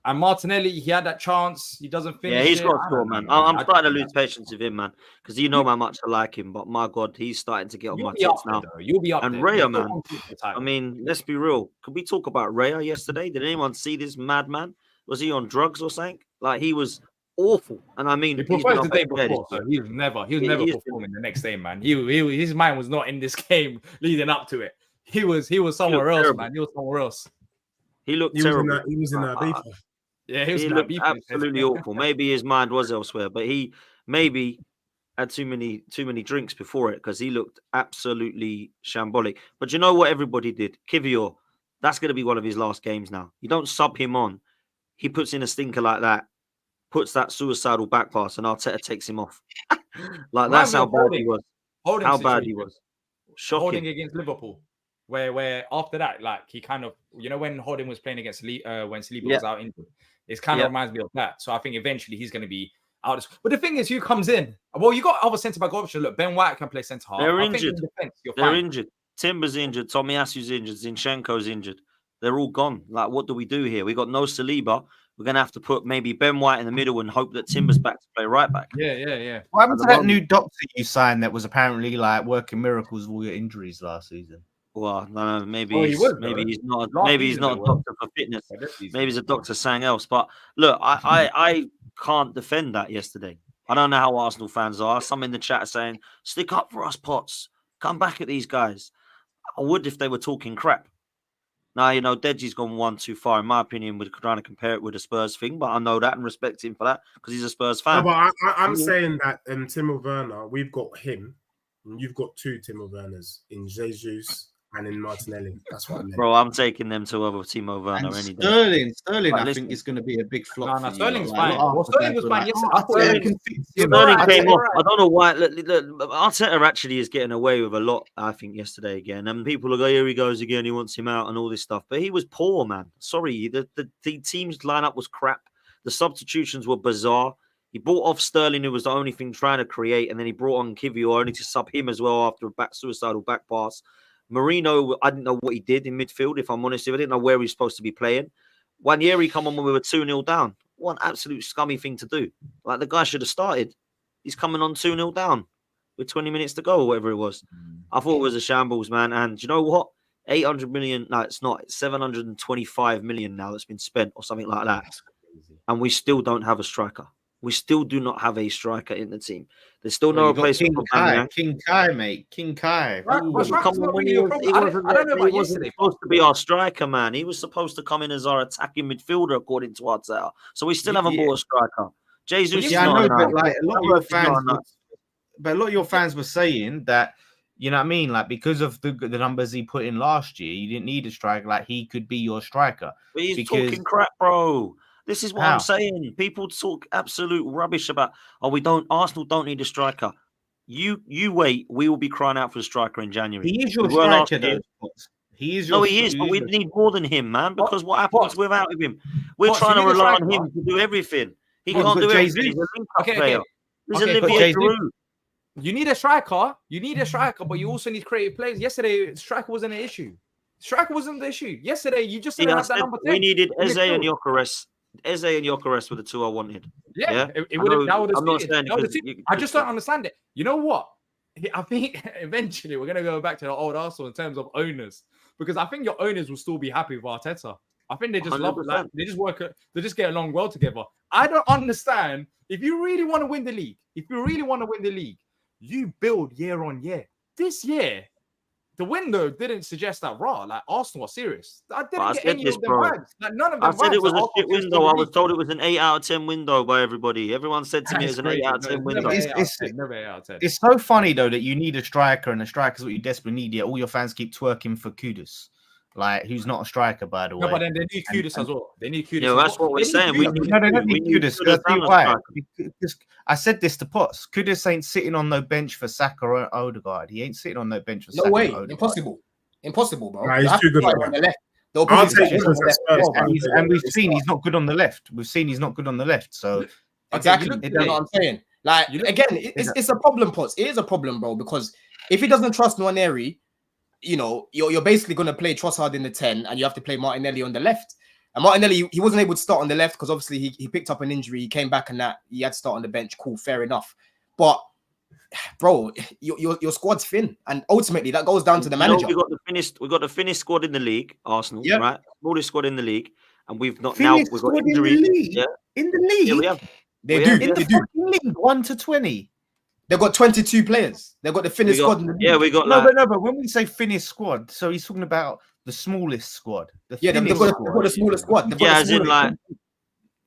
and Martinelli, he had that chance. He doesn't finish. Yeah, he's got to score, man. I'm starting to lose patience with him, man, because you know how much I like him. But my God, he's starting to get on my tits now. You'll be up. And Raya, man. I mean, let's be real. Could we talk about Raya yesterday? Did anyone see this madman? Was he on drugs or something? Like he was awful. And I mean, he proposed the day before, so he was never performing the next day, man. His mind was not in this game leading up to it. He was somewhere else, terrible. Man. He was somewhere else. He looked terrible. He was in that beef. Yeah, he looked absolutely awful. Maybe his mind was elsewhere, but he maybe had too many drinks before it because he looked absolutely shambolic. But you know what everybody did? Kivior, that's going to be one of his last games now. You don't sub him on. He puts in a stinker like that, puts that suicidal back pass, and Arteta takes him off. That's how bad he was. How bad he was. Shocking. Holding against Liverpool. Where after that, like he kind of, when Holding was playing against when Saliba was out injured, it kind of reminds me of that. So I think eventually he's going to be out. But the thing is, who comes in? Well, you got other centre back options. Look, Ben White can play centre half. They're injured. They're injured. Timber's injured. Tomiyasu's injured. Zinchenko's injured. They're all gone. Like, what do we do here? We got no Saliba. We're going to have to put maybe Ben White in the middle and hope that Timber's back to play right back. Yeah. What happened to that new doctor you signed that was apparently like working miracles with all your injuries last season? Well, no, maybe he's not a doctor for fitness. Maybe he's a doctor saying else. But look, I can't defend that yesterday. I don't know how Arsenal fans are. Some in the chat are saying, stick up for us, Potts. Come back at these guys. I would if they were talking crap. Now, Deji's gone one too far, in my opinion, with trying to compare it with a Spurs thing, but I know that and respect him for that because he's a Spurs fan. No, but I'm saying that Timo Werner, we've got him, and you've got two Timo Werners in Jesus and in Martinelli. That's what I meant. Bro, I'm taking them to over Timo Werner any day. Sterling, I think is going to be a big flop. No, Sterling's fine. Sterling was fine yesterday. Sterling came off. I don't know why. Look, Arteta actually is getting away with a lot, I think, yesterday again. And people are going, here he goes again. He wants him out and all this stuff. But he was poor, man. Sorry, the team's lineup was crap. The substitutions were bizarre. He brought off Sterling, who was the only thing trying to create. And then he brought on Kivior only to sub him as well after a suicidal back pass. Marino, I didn't know what he did in midfield, if I'm honest. I didn't know where he was supposed to be playing. One year he come on when we were 2-0 down. What an absolute scummy thing to do. Like, the guy should have started. He's coming on 2-0 down with 20 minutes to go or whatever it was. I thought it was a shambles, man. And you know what? 800 million. No, it's not. It's 725 million now that's been spent or something like that. And we still don't have a striker. We still do not have a striker in the team. There's still no replacement for Aubameyang. King Kai, mate. King Kai. Right, He wasn't supposed to be our striker, man. He was supposed to come in as our attacking midfielder, according to Arteta. So we still haven't bought a striker. Jesus, yeah, I know, but like a lot of your fans, were saying that, you know what I mean, like because of the numbers he put in last year, you didn't need a striker. Like he could be your striker. But he's talking crap, bro. This is what I'm saying. People talk absolute rubbish about, Arsenal don't need a striker. You wait, we will be crying out for a striker in January. He is your striker, though. He is but we need more than him, man, because what happens without him? We're trying to rely on him to do everything. He can't do everything. He's a link-up player. He's Olivier Giroud. You need a striker. But you also need creative players. Yesterday, striker wasn't an issue. Striker wasn't the issue. Yesterday, you just didn't have that number 10. We needed Eze and Gyökeres. Eze and Gyökeres were the two I wanted. Yeah? It would have. I'm not saying I just don't understand it. You know what? I think eventually we're gonna go back to the old Arsenal in terms of owners, because I think your owners will still be happy with Arteta. I think they just 100%. Love it. Like, they just work. They just get along well together. I don't understand. If you really want to win the league, you build year on year. This year, the window didn't suggest that like Arsenal are serious. I didn't get any of them vibes. Like none of them. I said it was a shit window. I was told it was an 8 out of 10 window by everybody. Everyone said to me it was an 8 out of 10 window. It's so funny though that you need a striker, and a striker is what you desperately need. Yet all your fans keep twerking for Kudus. Like, who's not a striker, by the way. No, but then they need Kudus as well. They need Kudus. Yeah, that's what we're saying. They don't need Kudus. Why? I said this to Potts. Kudus ain't sitting on no bench for Saka or Odegaard. He ain't sitting on no bench for Saka. No way. Impossible, bro. Nah, he's too good on the left. And we've seen he's not good on the left. So exactly, you know what I'm saying. Like, again, it's a problem, Potts. It is a problem, bro, because if he doesn't trust Nwaneri, you know, you're basically going to play Trossard in the 10, and you have to play Martinelli on the left. And Martinelli, he wasn't able to start on the left because obviously he picked up an injury. He came back and that he had to start on the bench. Cool, fair enough. But bro, your squad's thin, and ultimately that goes down to the manager. We got the finished squad in the league, Arsenal, right? Smallest squad in the league, and we've got injuries. In the league, yeah, we have. They do. League 1 to 20. They've got 22 players. They've got the thinnest squad in the league. Yeah, we got but when we say finished squad, so he's talking about the smallest squad. They've got the smallest squad.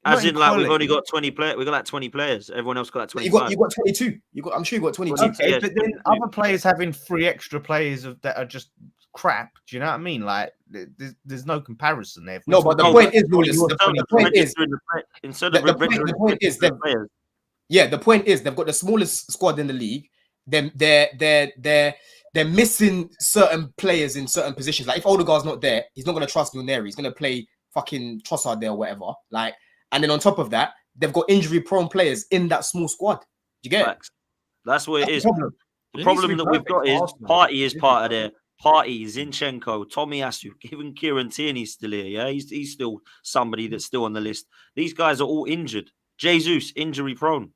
As in, we've only got 20 players. We got like 20 players. Everyone else got like 25. You got 22. I'm sure you got 22. Okay, but then other players having 3 extra players that are just crap. Do you know what I mean? Like, there's no comparison there. No, but the point is, Lawless. The point is they've got the smallest squad in the league. They're missing certain players in certain positions. Like, if Odegaard's not there, he's not going to trust Nwaneri. He's going to play fucking Trossard there or whatever. Like, and then on top of that, they've got injury-prone players in that small squad. Do you get it? That's what it is. The problem that we've got is Partey is part of there. Partey, Zinchenko, Tomiyasu, even Kieran Tierney's still here. Yeah, he's still somebody that's still on the list. These guys are all injured. Jesus, injury-prone.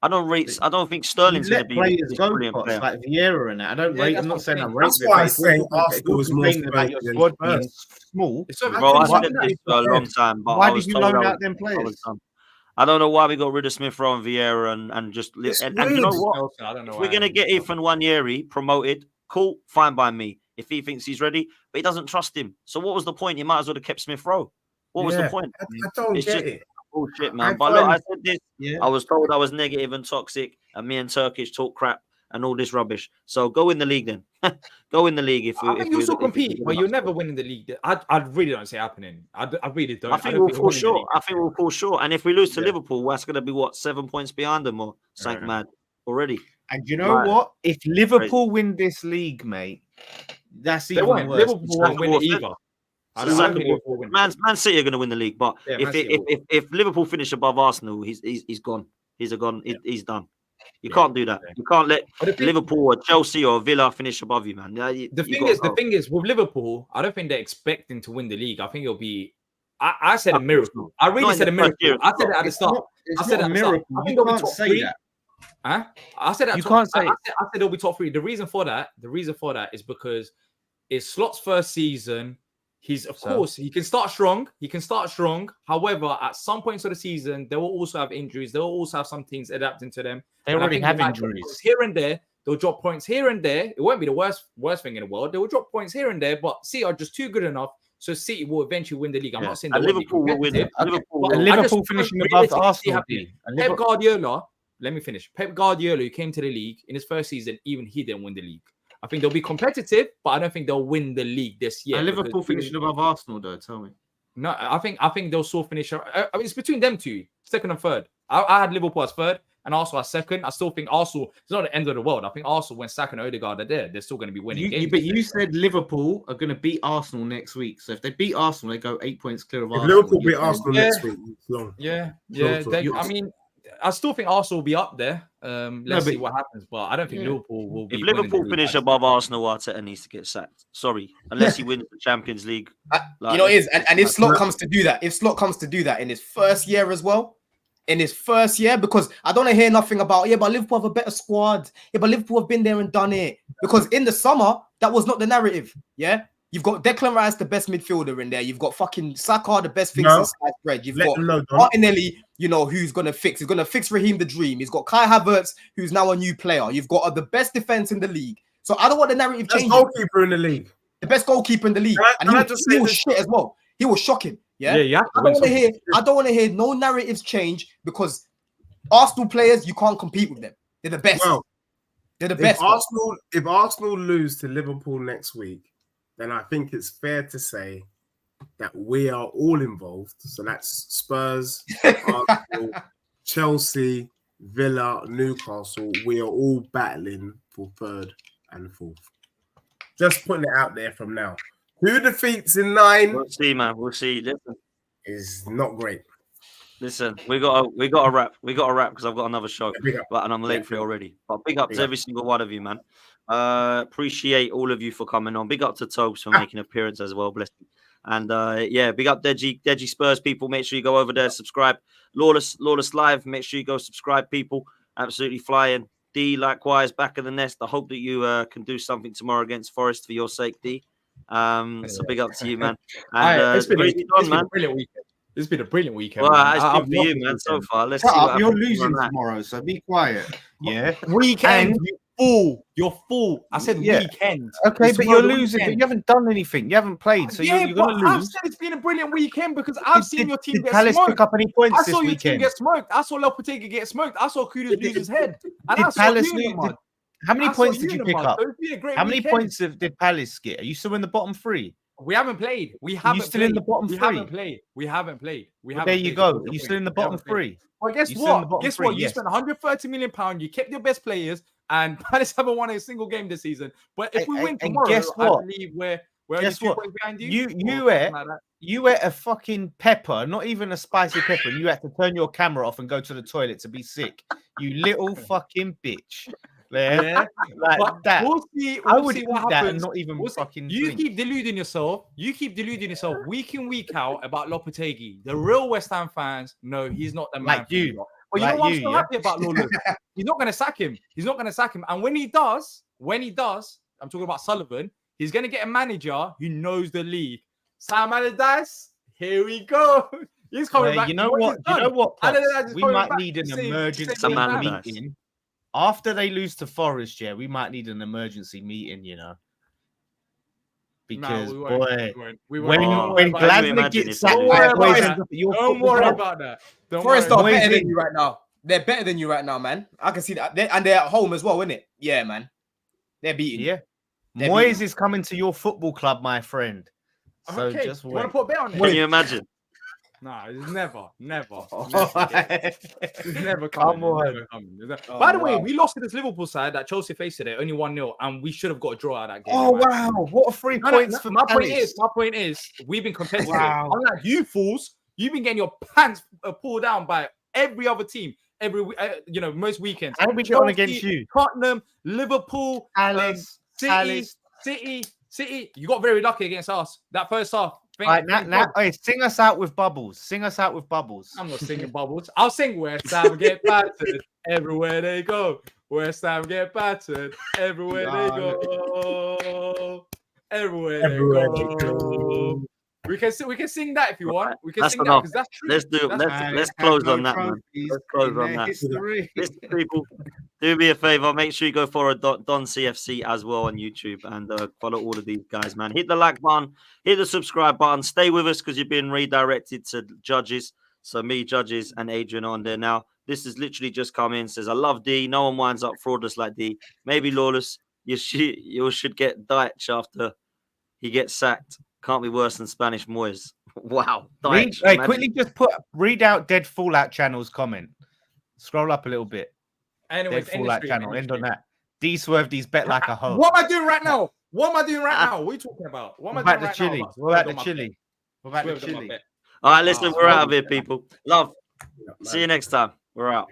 I don't think Sterling's going to be players go brilliant player. Like Vieira and that. I'm not saying I'm rate. That's why I say Arsenal is more about your squad being small. Bro, I said this for a long time, but why did you loan out them players? I don't know why we got rid of Smith Rowe and Vieira and just and you know what? If we're going to get Ethan Nwaneri promoted, cool, fine by me. If he thinks he's ready, but he doesn't trust him. So what was the point? You might as well have kept Smith Rowe. What was the point? I don't get it. Bullshit, man. But look, I said this. Yeah. I was told I was negative and toxic, and me and Turkish talk crap and all this rubbish. So go in the league then. Go in the league if I think you'll still compete, but you'll never win in the league. I really don't see it happening. I really don't. I think we'll fall short. And if we lose to Liverpool, that's going to be 7 points behind them or something mad already. And you know what? If Liverpool win this league, mate, that's even worse. Liverpool won't win it either. Man City are going to win the league, but if Liverpool finish above Arsenal, he's gone. He's done. You can't do that. You can't let Liverpool or Chelsea or Villa finish above you, man. The thing is, with Liverpool, I don't think they're expecting to win the league. I think it'll be. I said a miracle. I really said a miracle. I said it at the start. I said a miracle. I think they'll be top 3. Huh? I said that. You can't say. I said they'll be top 3. The reason for that is because it's Slot's first season. Of course, he can start strong. However, at some points of the season, they will also have injuries. They will also have some teams adapting to them. They already have injuries here and there. They'll drop points here and there. It won't be the worst thing in the world. They will drop points here and there, but City are just too good enough. So City will eventually win the league. I'm not saying Liverpool will win it. Liverpool finishing above Arsenal. Pep Guardiola, let me finish. Pep Guardiola, who came to the league in his first season, even he didn't win the league. I think they'll be competitive, but I don't think they'll win the league this year. And Liverpool finishing above Arsenal, though. Tell me. No, I think they'll still finish. I mean, it's between them two, second and third. I had Liverpool as third and Arsenal as second. I still think Arsenal, it's not the end of the world. I think Arsenal, when Saka and Odegaard are there, they're still going to be winning games. But you said Liverpool are going to beat Arsenal next week. So if they beat Arsenal, they go 8 points clear of Arsenal. Liverpool beat Arsenal next week. It's long. Yeah. I mean, I still think Arsenal will be up there. Let's see what happens, but I don't think Liverpool will be. If Liverpool finish above Arsenal, Arteta needs to get sacked. Sorry, unless he wins the Champions League. And if Slot comes to do that, in his first year as well, because I don't want to hear nothing about but Liverpool have a better squad. But Liverpool have been there and done it. Because in the summer, that was not the narrative. Yeah. You've got Declan Rice, the best midfielder in there. You've got fucking Saka, the best fixer sliced bread. You've got Martinelli, who's going to fix. He's going to fix Raheem the Dream. He's got Kai Havertz, who's now a new player. You've got the best defense in the league. So I don't want the narrative changing. Best goalkeeper in the league. The best goalkeeper in the league. And he was shit as well. He was shocking. Yeah. I don't want to hear no narratives change because Arsenal players, you can't compete with them. They're the best. Well, they're the best. If Arsenal lose to Liverpool next week, then I think it's fair to say that we are all involved. So that's Spurs, Arsenal, Chelsea, Villa, Newcastle. We are all battling for third and fourth. Just putting it out there from now. Who defeats in 9? We'll see, man. We'll see. Listen, is not great. Listen, we got a wrap. We got a wrap because I've got another show, and I'm late for it already. But big up to every single one of you, man. Appreciate all of you for coming on. Big up to Tobes for making an appearance as well. Bless you. And big up Deji Spurs people. Make sure you go over there, subscribe. Lawless Live. Make sure you go subscribe, people. Absolutely flying. D, likewise, back of the nest. I hope that you can do something tomorrow against Forest for your sake, D. So big up to you, man. And it's been a brilliant weekend. It's been a brilliant weekend. Well, it's been for you, man, so far. Let's see what you're losing tomorrow, so be quiet. Yeah. Weekend, you fool. You're fool. I said weekend. Okay, but you're losing. But you haven't done anything. You haven't played, so you're going to lose. I've said it's been a brilliant weekend because I've seen your team get Palace smoked. Pick up any points I saw your team get smoked. I saw Lopetegui get smoked. I saw Kudus lose his head. Did Palace lose? How many points did you pick up? How many points did Palace get? Are you still in the bottom 3? We haven't played. We haven't. You still in the bottom 3? We haven't played. There you go. Are you still in the bottom 3? Well, guess what? You spent £130 million. You kept your best players, and Palace haven't won a single game this season. But if we win tomorrow, guess what? I believe we're only 2 points behind you. You ate a fucking pepper, not even a spicy pepper, and you had to turn your camera off and go to the toilet to be sick. You little fucking bitch. Yeah, like but that. We'll see what happens. Not even fucking. You keep deluding yourself. Week in, week out about Lopetegui. The real West Ham fans know he's not the man. Like you. But you know what I'm so happy about Lawless? He's not going to sack him. And when he does, I'm talking about Sullivan. He's going to get a manager who knows the league. Sam Allardyce, here we go. He's coming back. You know what? We might need an emergency meeting. After they lose to Forest, we might need an emergency meeting, Because when Glasner gets sacked, don't worry about that. Forest are better than you right now. They're better than you right now, man. I can see that. And they're at home as well, isn't it? Yeah, man. They're beating. Yeah. Moyes is coming to your football club, my friend. So just wait. You want to put a bet on it? Can you imagine? No, it's never. It's never coming. By the way, we lost to this Liverpool side that Chelsea faced today, only 1-0, and we should have got a draw out of that game. Oh, wow. What a 3 points for my point is, we've been competitive. Wow. Unlike you fools, you've been getting your pants pulled down by every other team. Most weekends. How did we get on against you? Tottenham, Liverpool, City. You got very lucky against us that first half. Right, now, sing us out with bubbles. I'm not singing bubbles. I'll sing West Ham get battered everywhere they go. West Ham get battered everywhere they go. Everywhere they go. We can sing that if you want. We can That's sing that enough. because that's true. Let's do. Let's close on that, man. Let's close on that. History. Listen, people, do me a favor. Make sure you go follow Don CFC as well on YouTube and follow all of these guys, man. Hit the like button, hit the subscribe button. Stay with us because you've been redirected to Judges. So me, Judges, and Adrian on there now. This has literally just come in. Says I love D. No one winds up fraudless like D. Maybe Lawless. You should get Deji after he gets sacked. Can't be worse than Spanish Moyes. Wow. Quickly just read out Dead Fallout Channel's comment. Scroll up a little bit. Anyways, Dead Fallout Channel. End on that. D swerved his bet like a hoe. What am I doing right now? What are you talking about? What am I doing right now? What about the chili? What about the chili? All right, listen, we're out of here, people. Love. See you next time. We're out.